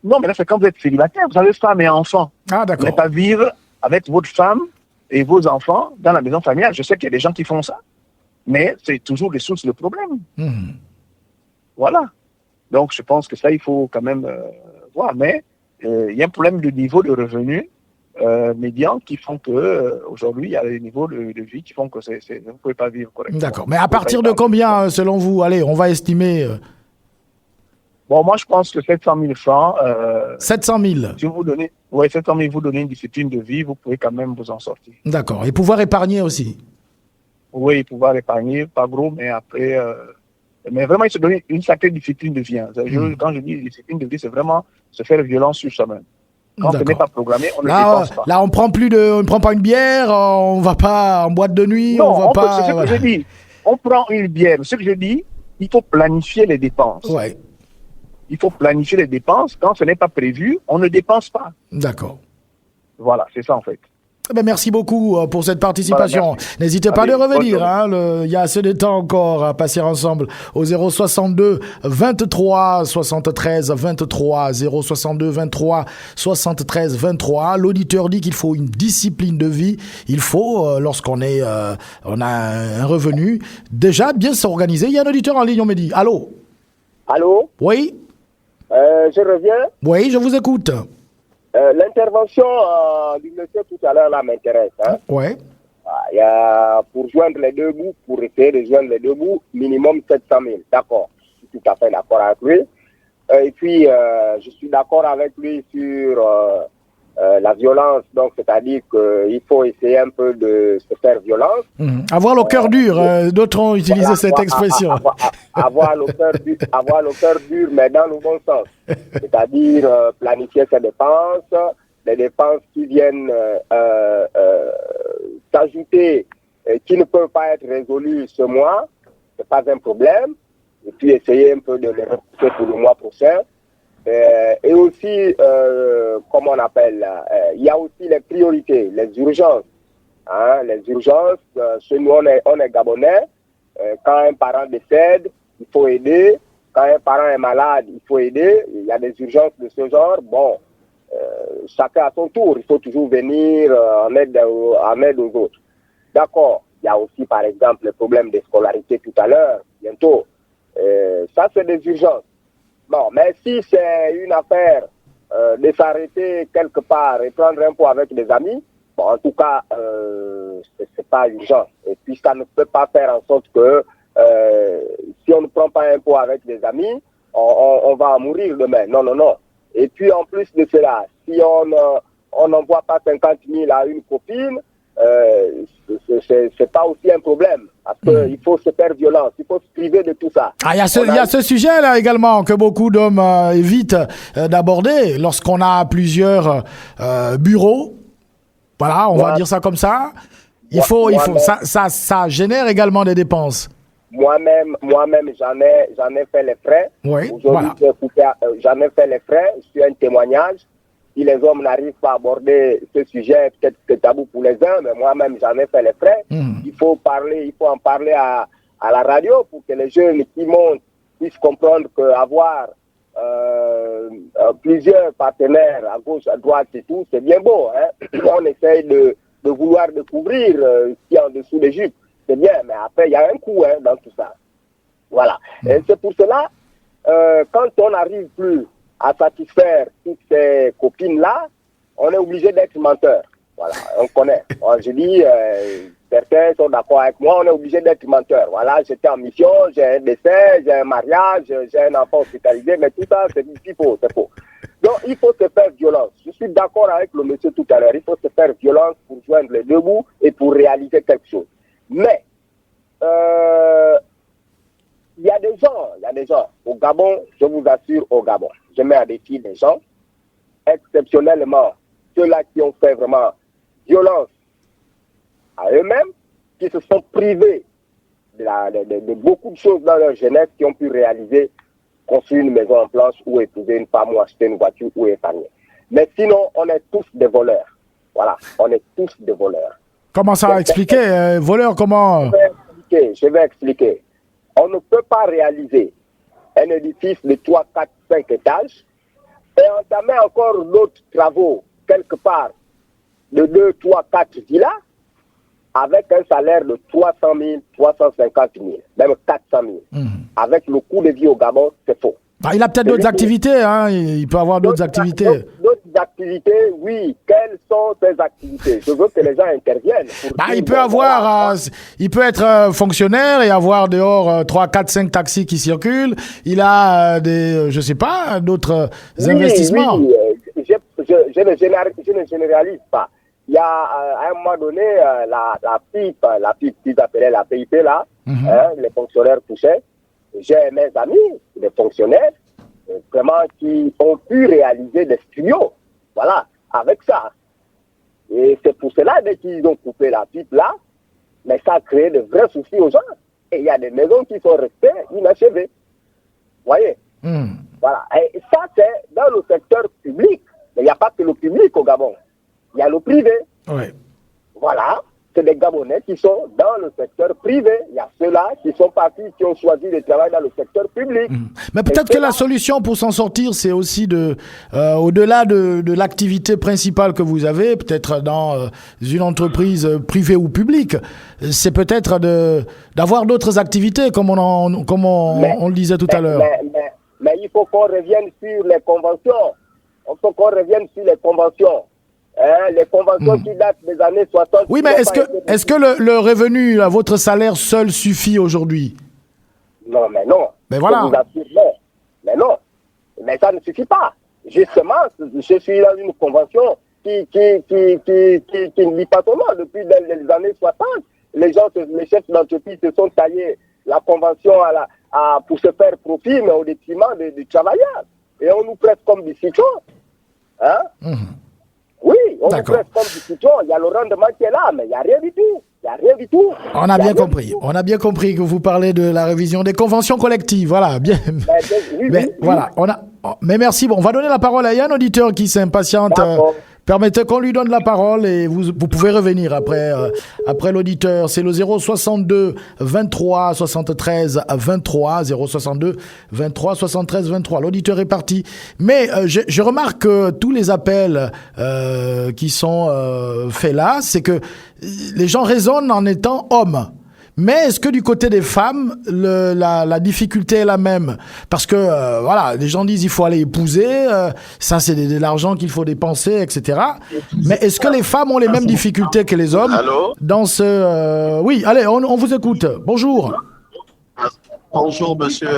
Non, mais là, c'est quand vous êtes célibataire, vous avez femme et enfant. Ah, d'accord. Vous n'êtes pas vivre avec votre femme et vos enfants dans la maison familiale. Je sais qu'il y a des gens qui font ça, mais c'est toujours des sources de problèmes. Voilà. Donc, je pense que ça, il faut quand même voir. Mais il y a un problème de niveau de revenu médian qui font que aujourd'hui, il y a des niveaux de vie qui font que vous ne pouvez pas vivre correctement. D'accord. Mais à partir de combien, selon vous? Allez, on va estimer... Bon, moi, je pense que 700 000 francs... 700 000 Si vous donnez, 700 000, vous donnez une discipline de vie, vous pouvez quand même vous en sortir. D'accord. Et pouvoir épargner aussi? Oui, pouvoir épargner, pas gros, mais après... mais vraiment, il se donner une sacrée discipline de vie. Hein. Quand je dis discipline de vie, c'est vraiment se faire violence sur soi-même. Quand ce n'est pas programmé, on ne dépense pas. Là, on ne prend pas une bière, on ne va pas en boîte de nuit, non, on va pas... C'est ce que je dis. On prend une bière. Ce que je dis, il faut planifier les dépenses. Ouais. Il faut planifier les dépenses. Quand ce n'est pas prévu, on ne dépense pas. D'accord. Voilà, c'est ça en fait. Eh bien, merci beaucoup pour cette participation. Voilà, n'hésitez pas à revenir. Il y a assez de temps encore à passer ensemble au 062 23 73 23 062 23 73 23. L'auditeur dit qu'il faut une discipline de vie. Il faut, lorsqu'on on a un revenu, déjà bien s'organiser. Il y a un auditeur en ligne, on me dit. Allô? Allô? Oui? Je reviens. Oui, je vous écoute. L'intervention du monsieur tout à l'heure là m'intéresse. Hein. Ouais. Il y a pour joindre les deux bouts, pour essayer de joindre les deux bouts, minimum 700 000. D'accord. Je suis tout à fait d'accord avec lui. Et puis, je suis d'accord avec lui sur la violence. Donc, c'est-à-dire qu'il faut essayer un peu de se faire violence. Avoir le cœur dur. D'autres ont utilisé cette expression. Avoir le cœur dur, mais dans le bon sens. C'est-à-dire planifier ses dépenses, les dépenses qui viennent s'ajouter, qui ne peuvent pas être résolues ce mois, c'est pas un problème. Et puis essayer un peu de les repousser pour le mois prochain. Et aussi, comment on appelle, il y a aussi les priorités, les urgences. Hein, les urgences, chez nous on est gabonais. Quand un parent décède, il faut aider. Quand un parent est malade, il faut aider. Il y a des urgences de ce genre. Bon, chacun à son tour. Il faut toujours venir en aide aux autres. D'accord. Il y a aussi, par exemple, le problème des scolarités tout à l'heure, bientôt. Ça, c'est des urgences. Bon, mais si c'est une affaire de s'arrêter quelque part et prendre un pot avec des amis, bon, en tout cas, c'est pas urgent. Et puis, ça ne peut pas faire en sorte que si on ne prend pas un pot avec des amis, on va mourir demain. Non, non, non. Et puis, en plus de cela, si on n'envoie pas 50 000 à une copine, c'est pas aussi un problème. Parce qu'il faut se faire violence, il faut se priver de tout ça. Ah, il y a ce sujet-là également que beaucoup d'hommes évitent d'aborder lorsqu'on a plusieurs bureaux. Voilà, on va dire ça comme ça. Ça génère également des dépenses. Moi-même, j'en ai fait les frais. Oui, aujourd'hui, voilà. j'en ai fait les frais. Je suis un témoignage. Si les hommes n'arrivent pas à aborder ce sujet, peut-être que tabou pour les uns, mais moi-même, j'en ai fait les frais. Il faut en parler à la radio pour que les jeunes qui montent puissent comprendre qu'avoir plusieurs partenaires à gauche, à droite et tout, c'est bien beau. Hein? On essaye de vouloir découvrir ce qu'il y a en dessous des jupes. C'est bien, mais après, il y a un coût dans tout ça. Voilà. Et c'est pour cela, quand on n'arrive plus à satisfaire toutes ces copines-là, on est obligé d'être menteur. Voilà, on connaît. Je dis, certains sont d'accord avec moi, on est obligé d'être menteur. Voilà, j'étais en mission, j'ai un décès, j'ai un mariage, j'ai un enfant hospitalisé, mais tout ça, c'est faux, c'est faux. Donc, il faut se faire violence. Je suis d'accord avec le monsieur tout à l'heure. Il faut se faire violence pour joindre les deux bouts et pour réaliser quelque chose. Mais, il y a des gens, au Gabon, je vous assure, au Gabon, je mets à défi des gens, exceptionnellement, ceux-là qui ont fait vraiment violence à eux-mêmes, qui se sont privés de beaucoup de choses dans leur jeunesse, qui ont pu réaliser, construire une maison en planche ou épouser une femme ou acheter une voiture ou épargner. Mais sinon, on est tous des voleurs. Voilà, on est tous des voleurs. Comment ça expliquer voleur, comment Je vais expliquer. On ne peut pas réaliser un édifice de 3, 4, 5 étages et entamer encore d'autres travaux quelque part de 2, 3, 4 villas avec un salaire de 300 000, 350 000, même 400 000. Avec le coût de vie au Gabon, c'est faux. Il a peut-être d'autres activités, hein. Il peut avoir d'autres activités. D'autres activités, oui. Quelles sont ces activités? Je veux que les gens interviennent. Il peut être fonctionnaire et avoir dehors 3, 4, 5 taxis qui circulent. Il a je sais pas, d'autres investissements. Oui. Je ne généralise pas. Il y a à un moment donné la pipe qu'ils appelaient la PIP là, les fonctionnaires touchaient. J'ai mes amis, des fonctionnaires, vraiment qui ont pu réaliser des studios, voilà, avec ça. Et c'est pour cela, dès qu'ils ont coupé la pipe là, mais ça a créé de vrais soucis aux gens. Et il y a des maisons qui sont restées inachevées. Vous voyez? Voilà. Et ça, c'est dans le secteur public. Mais il n'y a pas que le public au Gabon. Il y a le privé. Oui. Voilà. C'est des Gabonais qui sont dans le secteur privé. Il y a ceux-là qui sont partis, qui ont choisi de travailler dans le secteur public. Mais peut-être que la solution pour s'en sortir, c'est aussi au-delà de l'activité principale que vous avez, peut-être dans une entreprise privée ou publique, c'est peut-être d'avoir d'autres activités, comme on le disait tout à l'heure. Mais il faut qu'on revienne sur les conventions. Il faut qu'on revienne sur les conventions. Les conventions qui datent des années 60. Oui, mais est-ce que le revenu, votre salaire seul suffit aujourd'hui? Non, mais non. Mais voilà. Je vous assure, non. Mais non. Mais ça ne suffit pas. Justement, je suis dans une convention qui ne dit pas son nom. Depuis les années 60, les chefs d'entreprise se sont taillés la convention pour se faire profit, mais au détriment du travailleur. Et on nous prête comme des citrons. Oui, on nous presse comme du citron, il y a le rendement qui est là, mais il n'y a rien du tout. Il n'y a rien du tout. On a bien compris. On a bien compris que vous parlez de la révision des conventions collectives. Voilà, bien. Voilà, mais merci. Bon, on va donner la parole à un auditeur qui s'impatiente. Permettez qu'on lui donne la parole et vous pouvez revenir après l'auditeur. C'est le 062 23 73 23 062 23 73 23. L'auditeur est parti. Mais je remarque que tous les appels qui sont faits là, c'est que les gens raisonnent en étant hommes. Mais est-ce que du côté des femmes, la difficulté est la même? Parce que, voilà, les gens disent il faut aller épouser, ça c'est de l'argent qu'il faut dépenser, etc. Mais est-ce que les femmes ont les mêmes difficultés que les hommes? Allô? Dans ce... Oui, allez, on vous écoute. Bonjour. Bonjour, monsieur.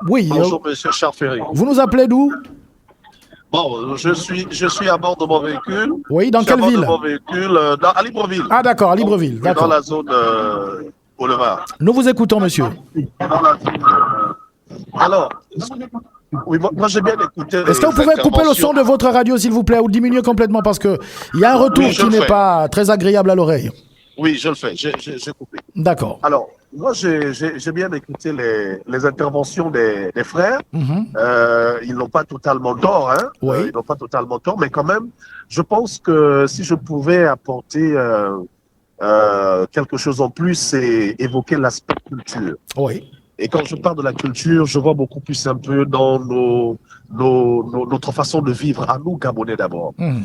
Oui. Bonjour, monsieur Charferi. Vous nous appelez d'où? Bon, je suis à bord de mon véhicule. Oui, dans Je suis à quelle bord ville? de mon véhicule à Libreville. Ah d'accord, à Libreville, Oui, dans d'accord. la zone boulevard. Nous vous écoutons, monsieur. Dans la zone, alors, oui, moi j'ai bien écouté. Est-ce que vous pouvez couper le son de votre radio, s'il vous plaît, ou diminuer complètement, parce que il y a un retour Oui, je qui le n'est fais. pas très agréable à l'oreille. Oui, je le fais. J'ai coupé. D'accord. Alors, moi, j'ai bien écouté les interventions des frères. Mhm. Ils n'ont pas totalement tort, hein. Oui. Ils n'ont pas totalement tort, mais quand même, je pense que si je pouvais apporter quelque chose en plus, c'est évoquer l'aspect culture. Oui. Et quand je parle de la culture, je vois beaucoup plus un peu dans notre façon de vivre, à nous, Gabonais d'abord. Mhm.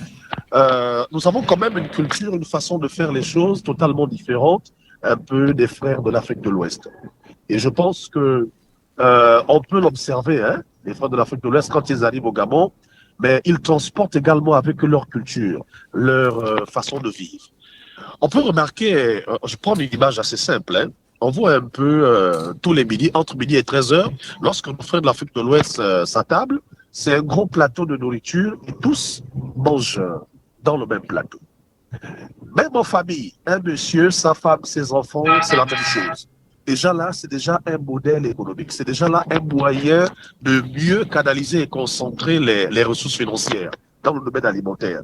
Nous avons quand même une culture, une façon de faire les choses totalement différente, un peu des frères de l'Afrique de l'Ouest. Et je pense que on peut l'observer, hein, les frères de l'Afrique de l'Ouest, quand ils arrivent au Gabon, mais ils transportent également avec eux leur culture, leur façon de vivre. On peut remarquer, je prends une image assez simple, hein, on voit un peu tous les midis, entre midi et 13h, lorsque nos frères de l'Afrique de l'Ouest s'attablent, c'est un gros plateau de nourriture et tous mangent dans le même plateau. Même en famille, un monsieur, sa femme, ses enfants, c'est la même chose. Déjà là, c'est déjà un modèle économique, c'est déjà là un moyen de mieux canaliser et concentrer les ressources financières dans le domaine alimentaire.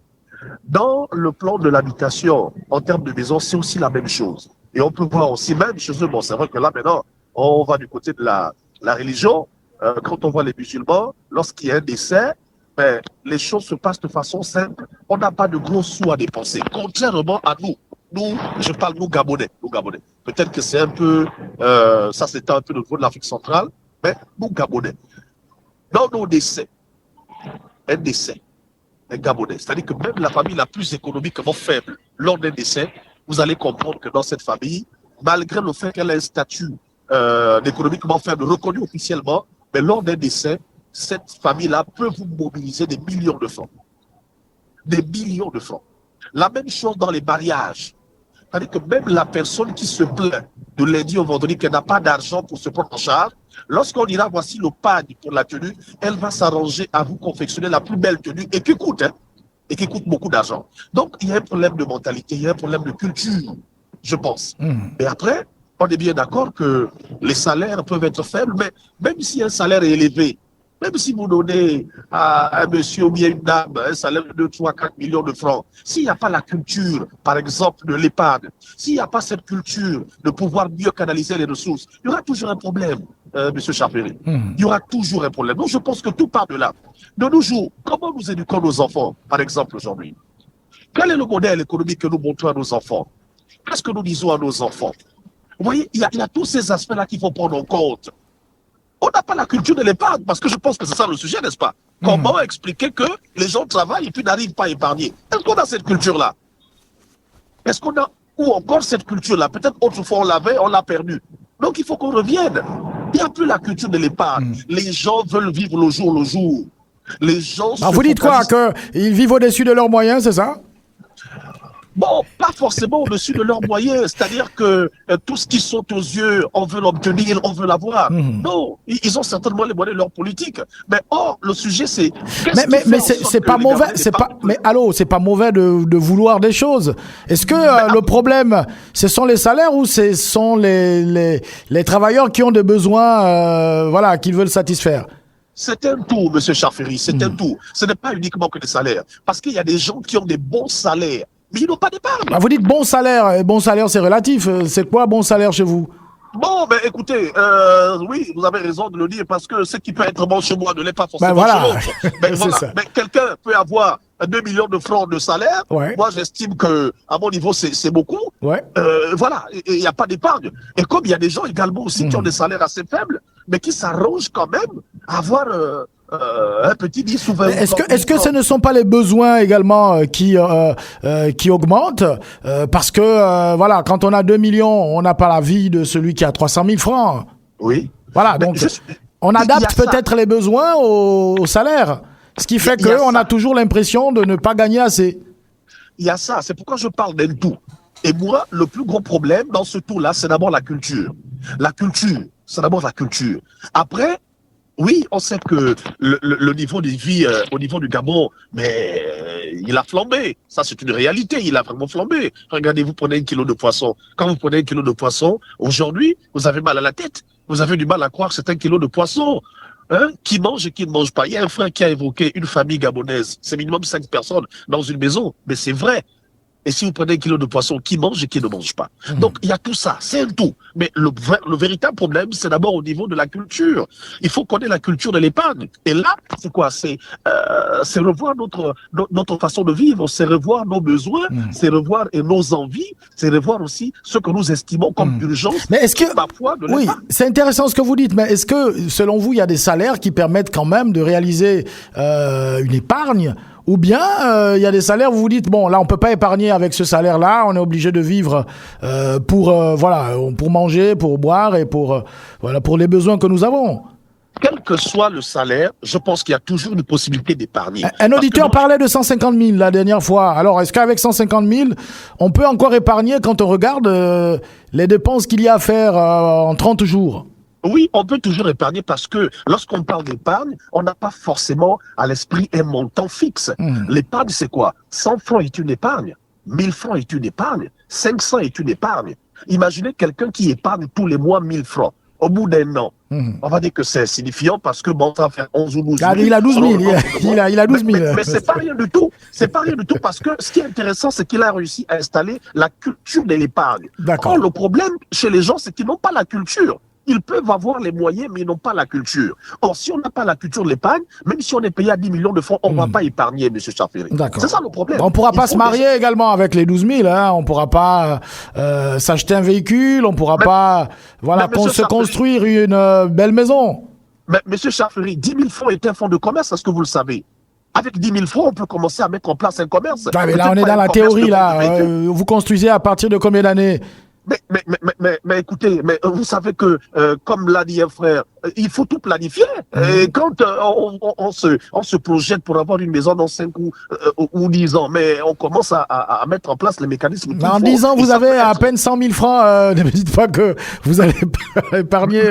Dans le plan de l'habitation, en termes de maison, c'est aussi la même chose. Et on peut voir aussi, même chez eux, bon, c'est vrai que là maintenant, on va du côté de la religion, quand on voit les musulmans, lorsqu'il y a un décès, ben, les choses se passent de façon simple. On n'a pas de gros sous à dépenser, contrairement à nous. Nous, je parle nous Gabonais, Peut-être que c'est un peu, ça c'était un peu au niveau de l'Afrique centrale, mais nous Gabonais. Dans nos décès, un décès, un Gabonais, c'est-à-dire que même la famille la plus économiquement faible, lors d'un décès, vous allez comprendre que dans cette famille, malgré le fait qu'elle a un statut d'économiquement faible reconnu officiellement, mais lors d'un décès, cette famille-là peut vous mobiliser des millions de francs. Des millions de francs. La même chose dans les mariages. C'est-à-dire que même la personne qui se plaint de lundi au vendredi qu'elle n'a pas d'argent pour se prendre en charge, lorsqu'on dira voici le pagne pour la tenue, elle va s'arranger à vous confectionner la plus belle tenue et qui coûte, hein, et qui coûte beaucoup d'argent. Donc il y a un problème de mentalité, il y a un problème de culture, je pense. Et après, on est bien d'accord que les salaires peuvent être faibles, mais même si un salaire est élevé, même si vous donnez à un monsieur ou bien une dame un salaire de 2, 3, 4 millions de francs, s'il n'y a pas la culture, par exemple, de l'épargne, s'il n'y a pas cette culture de pouvoir mieux canaliser les ressources, il y aura toujours un problème, monsieur Chapéry. Il y aura toujours un problème. Donc je pense que tout part de là. De nos jours, comment nous éduquons nos enfants, par exemple, aujourd'hui? Quel est le modèle économique que nous montrons à nos enfants? Qu'est-ce que nous disons à nos enfants? Vous voyez, il y a tous ces aspects-là qu'il faut prendre en compte. On n'a pas la culture de l'épargne, parce que je pense que c'est ça le sujet, n'est-ce pas? Comment expliquer que les gens travaillent et puis n'arrivent pas à épargner? Est-ce qu'on a cette culture-là? Est-ce qu'on a, ou encore cette culture-là? Peut-être autrefois on l'avait, on l'a perdue. Donc il faut qu'on revienne. Il n'y a plus la culture de l'épargne. Les gens veulent vivre le jour le jour. Les gens Vous dites quoi? Qu'ils vivent au-dessus de leurs moyens, c'est ça? Bon, pas forcément au-dessus de leurs moyens. C'est-à-dire que tout ce qui saute aux yeux, on veut l'obtenir, on veut l'avoir. Non, ils ont certainement les moyens de leur politique. Mais or, le sujet, c'est... Mais c'est pas mauvais. C'est pas mauvais de vouloir des choses. Est-ce que le problème, ce sont les salaires ou ce sont les travailleurs qui ont des besoins, voilà, qu'ils veulent satisfaire? C'est un tout, monsieur Chaferi, c'est un tout. Ce n'est pas uniquement que des salaires. Parce qu'il y a des gens qui ont des bons salaires, mais ils n'ont pas d'épargne. Vous dites bon salaire. Et bon salaire, c'est relatif. C'est quoi bon salaire chez vous? Bon, ben écoutez, oui, vous avez raison de le dire, parce que ce qui peut être bon chez moi ne l'est pas forcément voilà. chez l'autre. Ben, voilà. Mais quelqu'un peut avoir 2 millions de francs de salaire. Ouais. Moi, j'estime que à mon niveau, c'est beaucoup. Ouais. Voilà, il n'y a pas d'épargne. Et comme il y a des gens également aussi qui ont des salaires assez faibles, mais qui s'arrangent quand même à avoir un petit 10 ou 20. Est-ce que ce ne sont pas les besoins également qui augmentent parce que voilà, quand on a 2 millions, on n'a pas la vie de celui qui a 300 000 francs. Oui. Voilà, donc on adapte peut-être les besoins au salaire, ce qui fait qu'on a toujours l'impression de ne pas gagner assez. Il y a ça, c'est pourquoi je parle d'un tout. Et moi, le plus gros problème dans ce tout-là, c'est d'abord la culture. La culture, c'est d'abord la culture. Après, Oui, on sait que le niveau de vie au niveau du Gabon, mais il a flambé. Ça, c'est une réalité. Il a vraiment flambé. Regardez, vous prenez 1 kilo de poisson. Quand vous prenez 1 kilo de poisson, aujourd'hui, vous avez mal à la tête. Vous avez du mal à croire que c'est 1 kilo de poisson. Hein? Qui mange et qui ne mange pas. Il y a un frère qui a évoqué une famille gabonaise. C'est minimum 5 personnes dans une maison. Mais c'est vrai. Et si vous prenez 1 kilo de poisson, qui mange et qui ne mange pas. Donc, il y a tout ça, c'est un tout. Mais le véritable problème, c'est d'abord au niveau de la culture. Il faut connaître la culture de l'épargne. Et là, c'est quoi? C'est revoir notre façon de vivre, c'est revoir nos besoins, c'est revoir nos envies, c'est revoir aussi ce que nous estimons comme urgence. Mais est-ce que... parfois de Oui, c'est intéressant ce que vous dites, mais est-ce que, selon vous, il y a des salaires qui permettent quand même de réaliser une épargne? Ou bien, il y a des salaires où vous vous dites, bon, là, on peut pas épargner avec ce salaire-là, on est obligé de vivre pour manger, pour boire et pour les besoins que nous avons. Quel que soit le salaire, je pense qu'il y a toujours une possibilité d'épargner. Un auditeur parlait de 150 000 la dernière fois. Alors, est-ce qu'avec 150 000, on peut encore épargner quand on regarde les dépenses qu'il y a à faire en 30 jours? Oui, on peut toujours épargner parce que lorsqu'on parle d'épargne, on n'a pas forcément à l'esprit un montant fixe. L'épargne, c'est quoi? 100 francs est une épargne, 1000 francs est une épargne, 500 est une épargne. Imaginez quelqu'un qui épargne tous les mois 1000 francs. Au bout d'un an, on va dire que c'est signifiant parce que bon, ça va faire 11 ou 12 000. Il a 12 000. Il a 12 000. Mais c'est pas rien du tout. C'est pas rien du tout parce que ce qui est intéressant, c'est qu'il a réussi à installer la culture de l'épargne. D'accord. Or, le problème chez les gens, c'est qu'ils n'ont pas la culture. Ils peuvent avoir les moyens, mais ils n'ont pas la culture. Or, si on n'a pas la culture de l'épargne, même si on est payé à 10 millions de francs, on ne va pas épargner, M. Chafiri. C'est ça le problème. On ne pourra pas se marier également avec les 12 000. Hein. On ne pourra pas s'acheter un véhicule. On ne pourra pas se construire une belle maison. Mais M. Chafiri, 10 000 francs est un fonds de commerce, est-ce que vous le savez? Avec 10 000 francs, on peut commencer à mettre en place un commerce. Ah, mais là, on est dans la théorie. Là. Vous construisez à partir de combien d'années? Mais écoutez, vous savez que, comme l'a dit un frère, il faut tout planifier. Et quand on se projette pour avoir une maison dans 5 ou 10 ans, mais on commence à mettre en place les mécanismes. Mais en 10 ans, vous avez à peine 100 000 francs. Ne me dites pas que vous allez épargner.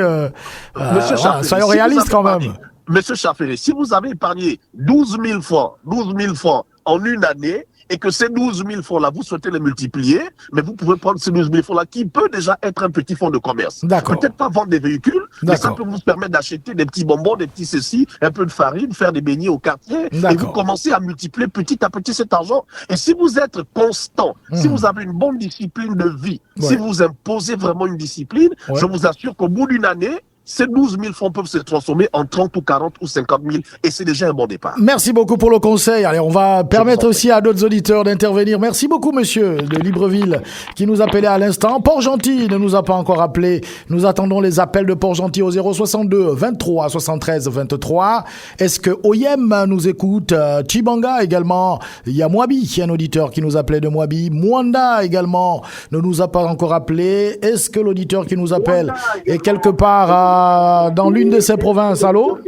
Soyons réalistes quand même. Monsieur Chafiri, si vous avez épargné 12 000 francs en une année, et que ces 12 000 francs-là, vous souhaitez les multiplier, mais vous pouvez prendre ces 12 000 francs-là qui peut déjà être un petit fonds de commerce. Peut-être pas vendre des véhicules, mais ça peut vous permettre d'acheter des petits bonbons, des petits ceci, un peu de farine, faire des beignets au quartier, et vous commencez à multiplier petit à petit cet argent. Et si vous êtes constant, si vous avez une bonne discipline de vie, si vous imposez vraiment une discipline, je vous assure qu'au bout d'une année, ces 12 000 francs peuvent se transformer en 30 ou 40 ou 50 000 et c'est déjà un bon départ. Merci beaucoup pour le conseil. Allez, on va permettre aussi à d'autres auditeurs d'intervenir. Merci beaucoup, monsieur de Libreville, qui nous appelait à l'instant. Port-Gentil ne nous a pas encore appelé. Nous attendons les appels de Port-Gentil au 062 23 73 23. Est-ce que Oyem nous écoute? Chibanga également. Il y a Mwabi, un auditeur qui nous appelait de Mwabi. Mwanda également ne nous a pas encore appelé. Est-ce que l'auditeur qui nous appelle est quelque part dans l'une de ces provinces? Allô?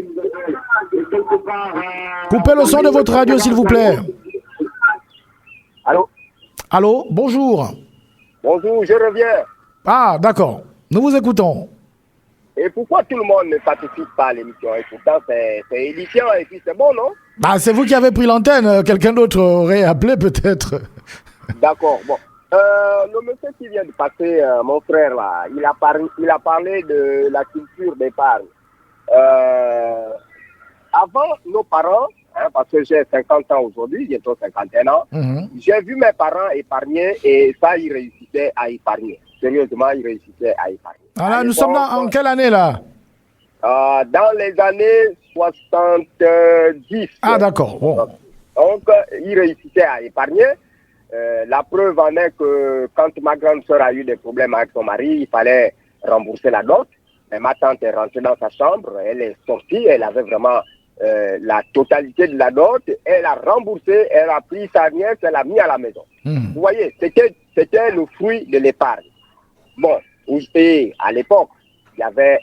Coupez le son de votre radio, s'il vous plaît. Allô? Allô? Bonjour. Bonjour, je reviens. Ah, d'accord. Nous vous écoutons. Et pourquoi tout le monde ne participe pas à l'émission? Et pourtant, c'est édifiant et puis c'est bon, non? Bah, c'est vous qui avez pris l'antenne. Quelqu'un d'autre aurait appelé, peut-être. D'accord, bon. Le monsieur qui vient de passer, mon frère là, il a parlé de la culture d'épargne. Avant, nos parents, parce que j'ai 50 ans aujourd'hui, bientôt 51 ans, j'ai vu mes parents épargner et ça, ils réussissaient à épargner. Sérieusement, ils réussissaient à épargner. Alors, nous sommes en quelle année là? Dans les années 70. Ah, d'accord. Bon. Donc, ils réussissaient à épargner. La preuve en est que quand ma grande sœur a eu des problèmes avec son mari, il fallait rembourser la dot. Mais ma tante est rentrée dans sa chambre, elle est sortie, elle avait vraiment la totalité de la dot, elle a remboursé, elle a pris sa nièce, elle a mis à la maison. Vous voyez, c'était le fruit de l'épargne. Bon, et à l'époque, il y avait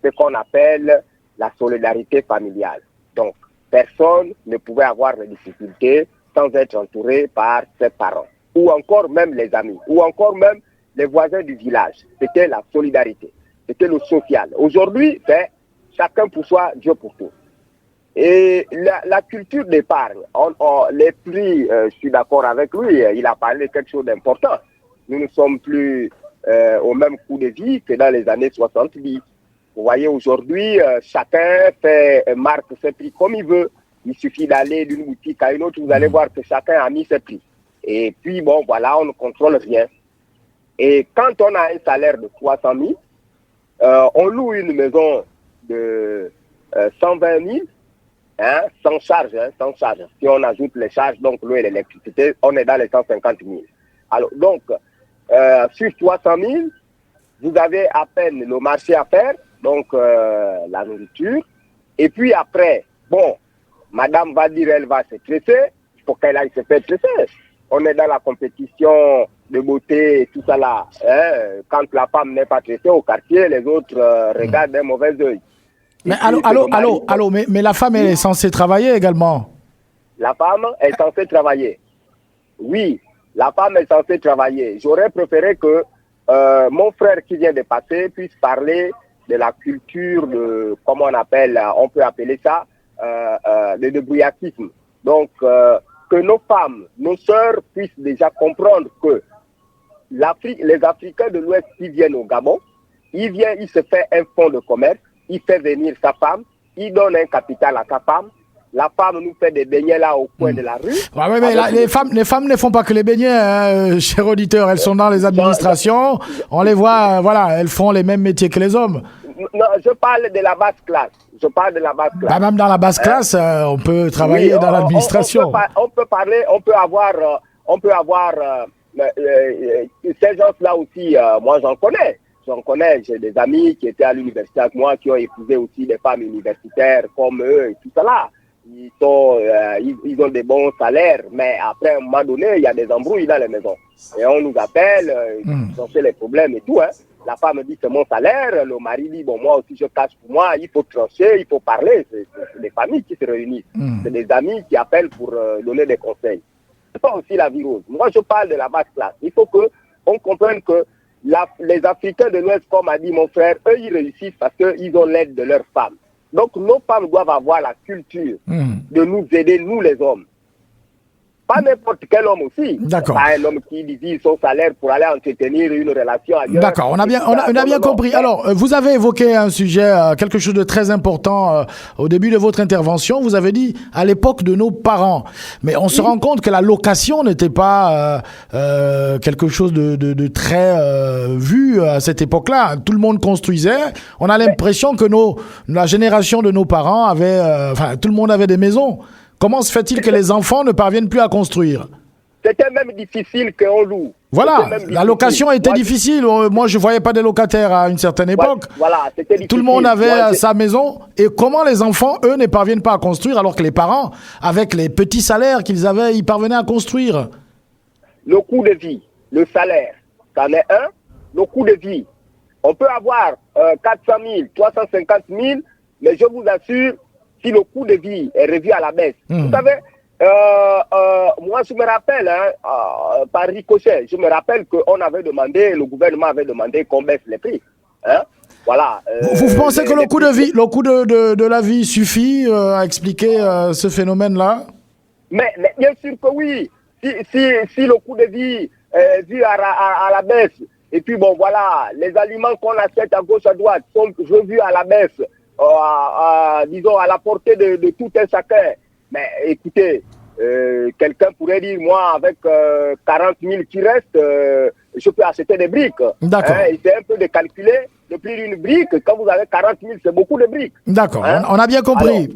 ce qu'on appelle la solidarité familiale. Donc, personne ne pouvait avoir des difficultés sans être entouré par ses parents, ou encore même les amis, ou encore même les voisins du village. C'était la solidarité, c'était le social. Aujourd'hui, c'est chacun pour soi, Dieu pour tous. Et la culture d'épargne, les prix, je suis d'accord avec lui, il a parlé de quelque chose d'important. Nous ne sommes plus au même coût de vie que dans les années 70. Vous voyez, aujourd'hui, chacun marque ses prix comme il veut. Il suffit d'aller d'une boutique à une autre, vous allez voir que chacun a mis ses prix. Et puis, bon, voilà, on ne contrôle rien. Et quand on a un salaire de 300 000, on loue une maison de 120 000, hein, sans charge, sans charge. Si on ajoute les charges, donc l'eau et l'électricité, on est dans les 150 000. Alors, donc, sur 300 000, vous avez à peine le marché à faire, donc la nourriture. Et puis après, bon, madame va dire elle va se tresser, il faut qu'elle aille se faire tresser. On est dans la compétition de beauté et tout ça là. Hein. Quand la femme n'est pas tressée au quartier, les autres regardent d'un mauvais œil. Mais allô, mais la femme elle est censée travailler également. La femme est censée travailler. Oui, la femme est censée travailler. J'aurais préféré que mon frère qui vient de passer puisse parler de la culture de, comment on peut appeler ça, le débrouillardisme. Donc, que nos femmes, nos sœurs puissent déjà comprendre que les Africains de l'Ouest qui viennent au Gabon, il se fait un fonds de commerce, il fait venir sa femme, il donne un capital à sa femme, la femme nous fait des beignets là au coin de la rue. Ouais, mais là, les femmes ne font pas que les beignets, hein, cher auditeur, elles sont dans les administrations, on les voit, voilà, elles font les mêmes métiers que les hommes. Non, je parle de la basse classe. Bah, même dans la basse classe, on peut travailler dans l'administration. On peut avoir ces gens-là aussi, moi j'en connais, j'ai des amis qui étaient à l'université avec moi, qui ont épousé aussi des femmes universitaires comme eux et tout ça là. Ils ont des bons salaires, mais après, à un moment donné, il y a des embrouilles dans les maisons. Et on nous appelle, on fait les problèmes et tout. Hein. La femme dit c'est mon salaire, le mari dit bon, moi aussi je cache pour moi, il faut trancher, il faut parler. C'est des familles qui se réunissent. C'est des amis qui appellent pour donner des conseils. C'est pas aussi la vie rose. Moi, je parle de la basse classe. Il faut qu'on comprenne que les Africains de l'Ouest, comme a dit mon frère, eux, ils réussissent parce qu'ils ont l'aide de leurs femmes. Donc, nos femmes doivent avoir la culture de nous aider, nous les hommes. Pas n'importe quel homme aussi. D'accord. Pas un homme qui divise son salaire pour aller entretenir une relation ailleurs. D'accord, on a bien compris. Alors, vous avez évoqué un sujet, quelque chose de très important au début de votre intervention. Vous avez dit à l'époque de nos parents. Mais on se rend compte que la location n'était pas quelque chose de très vu à cette époque-là. Tout le monde construisait. On a l'impression que la génération de nos parents avait... tout le monde avait des maisons. Comment se fait-il que les enfants ne parviennent plus à construire? C'était même difficile qu'on loue. Voilà, la location était difficile. Moi, je ne voyais pas des locataires à une certaine époque. Voilà, c'était difficile. Tout le monde avait sa maison. Et comment les enfants, eux, ne parviennent pas à construire alors que les parents, avec les petits salaires qu'ils avaient, ils parvenaient à construire? Le coût de vie, le salaire, c'en est un. Le coût de vie, on peut avoir 400 000, 350 000, mais je vous assure, si le coût de vie est revu à la baisse. Vous savez, moi je me rappelle, par ricochet, je me rappelle qu'on avait demandé, le gouvernement avait demandé qu'on baisse les prix. Hein? Voilà. Vous pensez que le coût de la vie suffit à expliquer ce phénomène-là? Mais bien sûr que oui. Si le coût de vie est vu à la baisse, et puis bon voilà, les aliments qu'on achète à gauche à droite sont revus à la baisse, disons, à la portée de tout un chacun. Mais écoutez, quelqu'un pourrait dire, moi, avec 40 000 qui restent, je peux acheter des briques. D'accord. C'est un peu de calculer le prix d'une brique. Quand vous avez 40 000, c'est beaucoup de briques. D'accord, on a bien compris.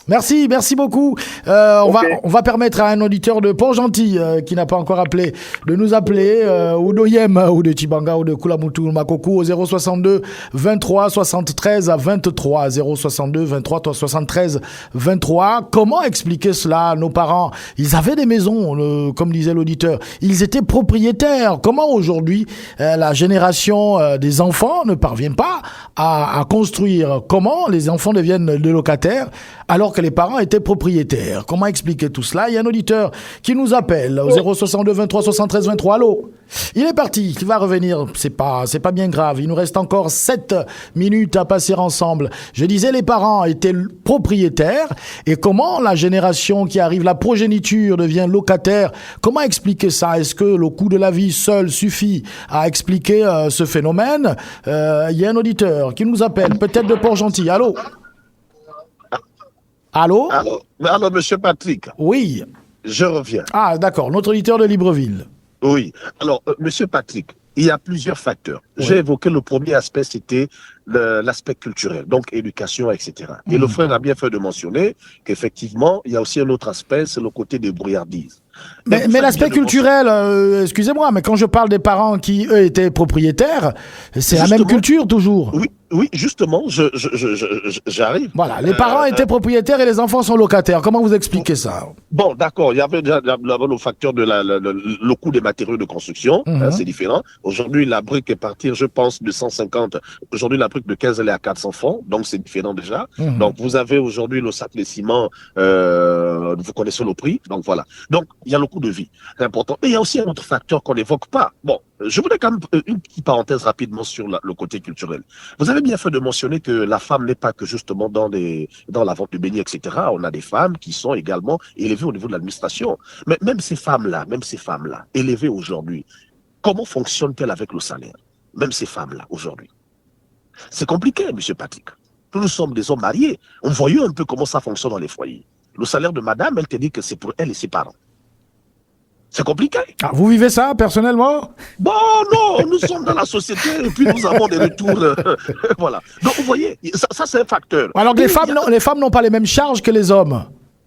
Alors, merci beaucoup. On va permettre à un auditeur de Port-Gentil qui n'a pas encore appelé de nous appeler, ou d'Oyem, ou de Tibanga, ou de Koulamoutou, Makokou, au 062 23 73 23, 062 23 73 23. Comment expliquer cela à nos parents? Ils avaient des maisons, comme disait l'auditeur. Ils étaient propriétaires. Comment aujourd'hui la génération des enfants ne parvient pas à construire? Comment les enfants deviennent des locataires alors alors que les parents étaient propriétaires. Comment expliquer tout cela? Il y a un auditeur qui nous appelle au 062 23 73 23. Allô? Il est parti, il va revenir. C'est pas bien grave. Il nous reste encore 7 minutes à passer ensemble. Je disais, les parents étaient propriétaires. Et comment la génération qui arrive, la progéniture devient locataire? Comment expliquer ça? Est-ce que le coût de la vie seul suffit à expliquer ce phénomène? Il y a un auditeur qui nous appelle, peut-être de Port-Gentil. Allô? Allô? Alors, monsieur Patrick. Oui. Je reviens. Ah, d'accord. Notre auditeur de Libreville. Oui. Alors, monsieur Patrick, il y a plusieurs facteurs. Oui. J'ai évoqué le premier aspect, c'était l'aspect culturel, donc éducation, etc. Et le frère a bien fait de mentionner qu'effectivement, il y a aussi un autre aspect, c'est le côté des brouillardises. Mais l'aspect culturel, excusez-moi, mais quand je parle des parents qui, eux, étaient propriétaires, c'est la même culture toujours. Oui, justement, j'arrive. Voilà, les parents étaient propriétaires et les enfants sont locataires. Comment vous expliquez ça? Bon, d'accord, il y avait déjà le facteur de le coût des matériaux de construction, c'est différent. Aujourd'hui, la brique est partie, je pense, de 150. Aujourd'hui, la brique de 15, elle est à 400 francs, donc c'est différent déjà. Donc, vous avez aujourd'hui le sac de ciment, vous connaissez le prix, donc voilà. Donc, il y a le coût de vie, c'est important. Mais il y a aussi un autre facteur qu'on n'évoque pas. Bon, je voudrais quand même une petite parenthèse rapidement sur le côté culturel. Vous avez bien fait de mentionner que la femme n'est pas que justement dans la vente de beignets, etc. On a des femmes qui sont également élevées au niveau de l'administration. Mais même ces femmes-là, élevées aujourd'hui, comment fonctionnent-elles avec le salaire? Même ces femmes-là, aujourd'hui. C'est compliqué, monsieur Patrick. Nous sommes des hommes mariés. On voyait un peu comment ça fonctionne dans les foyers. Le salaire de madame, elle te dit que c'est pour elle et ses parents. C'est compliqué. Ah, vous vivez ça personnellement? Bon, non, nous sommes dans la société et puis nous avons des retours. Voilà. Donc, vous voyez, ça c'est un facteur. Alors que les femmes n'ont pas les mêmes charges que les hommes.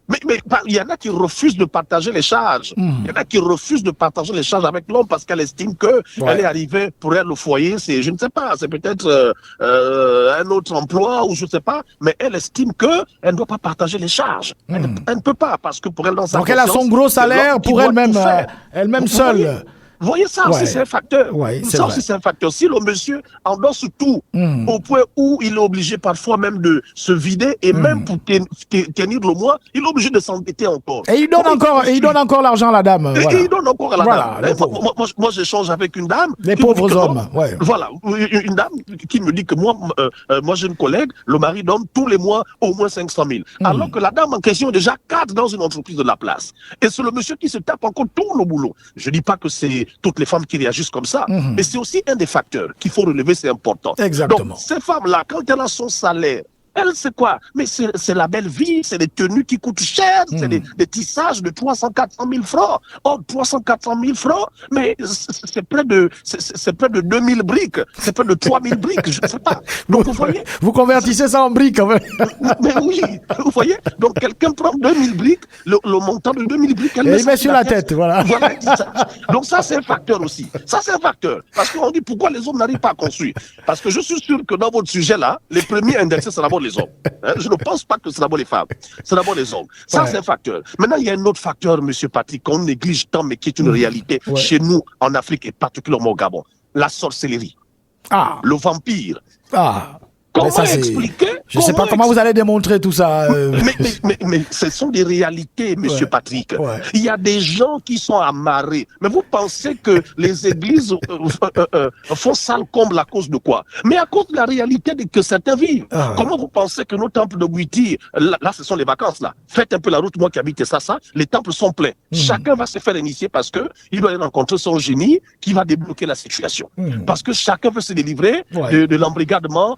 Mais il y en a qui refusent de partager les charges. Il y en a qui refusent de partager les charges avec l'homme parce qu'elle estime que elle est arrivée pour elle au foyer. C'est, je ne sais pas, c'est peut-être un autre emploi ou je ne sais pas. Mais elle estime que elle ne doit pas partager les charges. Elle ne peut pas parce que pour elle dans sa Donc elle a son gros salaire pour elle-même seule. Vous voyez, ça aussi, c'est un facteur. Ça aussi, c'est un facteur. Si le monsieur endosse tout, au point où il est obligé parfois même de se vider, et même pour tenir le mois, il est obligé de s'endetter encore. Et il donne encore l'argent à la dame. Et il donne encore à la dame. Moi, j'échange avec une dame. Les pauvres hommes. Voilà, une dame qui me dit que moi j'ai une collègue, le mari donne tous les mois au moins 500 000. Alors que la dame en question est déjà cadre dans une entreprise de la place. Et c'est le monsieur qui se tape encore tout le boulot. Je dis pas que c'est toutes les femmes qui réagissent comme ça, mais c'est aussi un des facteurs qu'il faut relever, c'est important. Exactement. Donc, ces femmes-là, quand elles ont son salaire, elle, c'est quoi? Mais c'est la belle vie, c'est des tenues qui coûtent cher, c'est des tissages de 300-400 000 francs. Oh, 300-400 000 francs, mais c'est près de 2000 briques, c'est près de 3000 briques, je ne sais pas. Donc, vous voyez? Vous convertissez ça en briques, quand même. Mais oui, vous voyez? Donc, quelqu'un prend 2000 briques, le montant de 2000 briques, et il met sur la tête, voilà. Donc, ça, c'est un facteur aussi. Ça, c'est un facteur. Parce qu'on dit pourquoi les hommes n'arrivent pas à construire. Parce que je suis sûr que dans votre sujet-là, les premiers indexés, c'est d'abord les hommes. Je ne pense pas que c'est d'abord les femmes. C'est d'abord les hommes. Ça, c'est un facteur. Maintenant, il y a un autre facteur, monsieur Patrick, qu'on néglige tant, mais qui est une réalité chez nous, en Afrique et particulièrement au Gabon. La sorcellerie. Le vampire. Comment expliquer? Je ne sais pas comment vous allez démontrer tout ça. Mais ce sont des réalités, monsieur Patrick. Il y a des gens qui sont amarrés. Mais vous pensez que les églises font sale comble à cause de quoi? Mais à cause de la réalité que certains vivent. Comment vous pensez que nos temples de Bouiti, là, ce sont les vacances, là. Faites un peu la route, moi qui habite ça, les temples sont pleins. Chacun va se faire initier parce que il doit rencontrer son génie qui va débloquer la situation. Parce que chacun veut se délivrer de l'embrigadement,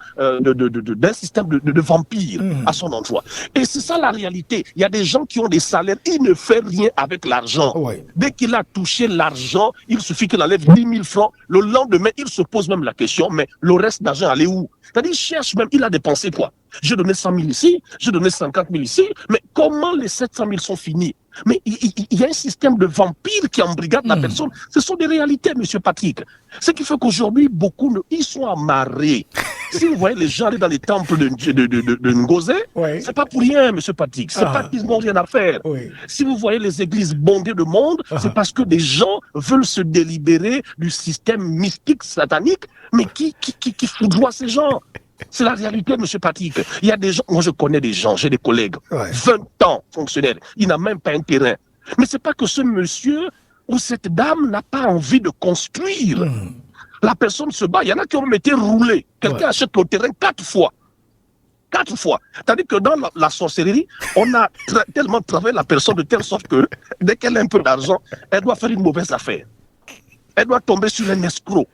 d'un système de vampires à son emploi. Et c'est ça la réalité. Il y a des gens qui ont des salaires, ils ne font rien avec l'argent. Dès qu'il a touché l'argent, il suffit qu'il enlève 10 000 francs. Le lendemain, il se pose même la question, mais le reste d'argent, allait où? C'est-à-dire, il cherche même, il a dépensé quoi? J'ai donné 100 000 ici, j'ai donné 50 000 ici, mais comment les 700 000 sont finis? Mais il y a un système de vampires qui embrigade la personne. Ce sont des réalités, monsieur Patrick. Ce qui fait qu'aujourd'hui, beaucoup, ils sont amarrés. Si vous voyez les gens aller dans les temples de Ngozé, c'est pas pour rien, monsieur Patrick. C'est pas qu'ils n'ont rien à faire. Si vous voyez les églises bondées de monde, c'est parce que des gens veulent se délibérer du système mystique satanique, mais qui foudroie ces gens. C'est la réalité, M. Patrick. Il y a des gens, moi je connais des gens, j'ai des collègues, 20 ans fonctionnaires, il n'a même pas un terrain. Mais c'est pas que ce monsieur ou cette dame n'a pas envie de construire. La personne se bat, il y en a qui ont été roulés. Quelqu'un achète le terrain 4 fois. 4 fois. C'est-à-dire que dans la sorcellerie, on a tellement travaillé la personne de telle sorte que dès qu'elle a un peu d'argent, elle doit faire une mauvaise affaire. Elle doit tomber sur un escroc.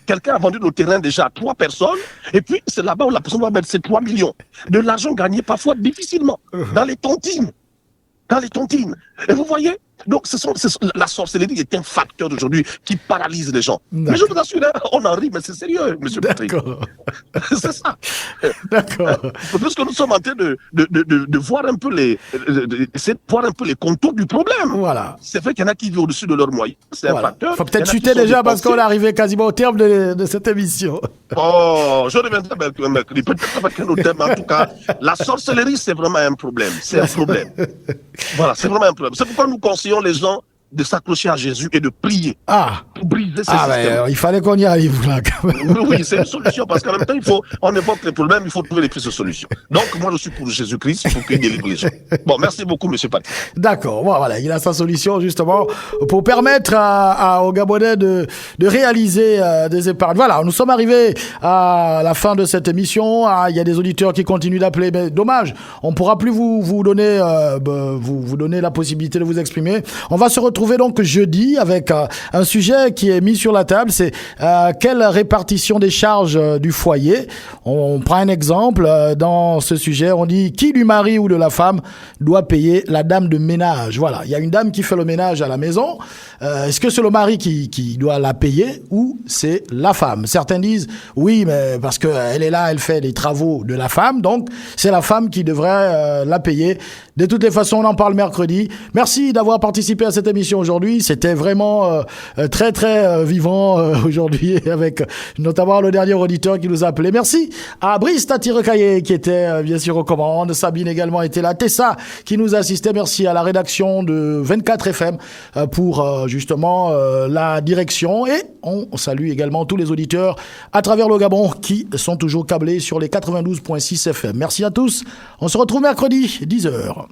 Quelqu'un a vendu le terrain déjà à 3 personnes, et puis c'est là-bas où la personne doit mettre ses 3 millions. De l'argent gagné parfois difficilement, dans les tontines. Dans les tontines. Et vous voyez, donc la sorcellerie est un facteur aujourd'hui qui paralyse les gens. Mais je vous assure, on en rit, mais c'est sérieux, M. Patrick. C'est ça. D'accord. Parce que nous sommes en train de voir un peu essayer de voir un peu les contours du problème. Voilà. C'est vrai qu'il y en a qui vivent au-dessus de leurs moyens. C'est un facteur. Faut peut-être chuter déjà parce qu'on est arrivé quasiment au terme de cette émission. Oh, je reviendrai mercredi, peut-être avec un autre thème. En tout cas, la sorcellerie, c'est vraiment un problème. C'est un problème. Voilà, c'est vraiment un problème. C'est pourquoi nous conseillons les gens de s'accrocher à Jésus et de prier pour briser ces systèmes. Il fallait qu'on y arrive là. Quand même. Oui, c'est une solution parce qu'en même temps, on évoque les problèmes, il faut trouver les pistes de solution. Donc, moi, je suis pour Jésus-Christ, il faut qu'il délivre les gens. Bon, merci beaucoup, M. Patrick. D'accord, voilà, il a sa solution justement pour permettre aux Gabonais de réaliser des épargnes. Voilà, nous sommes arrivés à la fin de cette émission. Il y a des auditeurs qui continuent d'appeler, mais dommage, on ne pourra plus vous donner vous donner la possibilité de vous exprimer. On va se retrouver donc jeudi avec un sujet qui est mis sur la table, c'est quelle répartition des charges du foyer. On prend un exemple dans ce sujet, on dit qui du mari ou de la femme doit payer la dame de ménage. Voilà, il y a une dame qui fait le ménage à la maison. Est-ce que c'est le mari qui doit la payer ou c'est la femme? Certains disent oui, mais parce qu'elle est là, elle fait les travaux de la femme, donc c'est la femme qui devrait la payer. De toutes les façons, on en parle mercredi. Merci d'avoir participé à cette émission aujourd'hui. C'était vraiment très très vivant aujourd'hui avec notamment le dernier auditeur qui nous a appelé. Merci à Brice Tati-Recaillé qui était bien sûr aux commandes. Sabine également était là. Tessa qui nous assistait. Merci à la rédaction de 24 FM pour justement la direction. Et on salue également tous les auditeurs à travers le Gabon qui sont toujours câblés sur les 92.6 FM. Merci à tous. On se retrouve mercredi, 10h.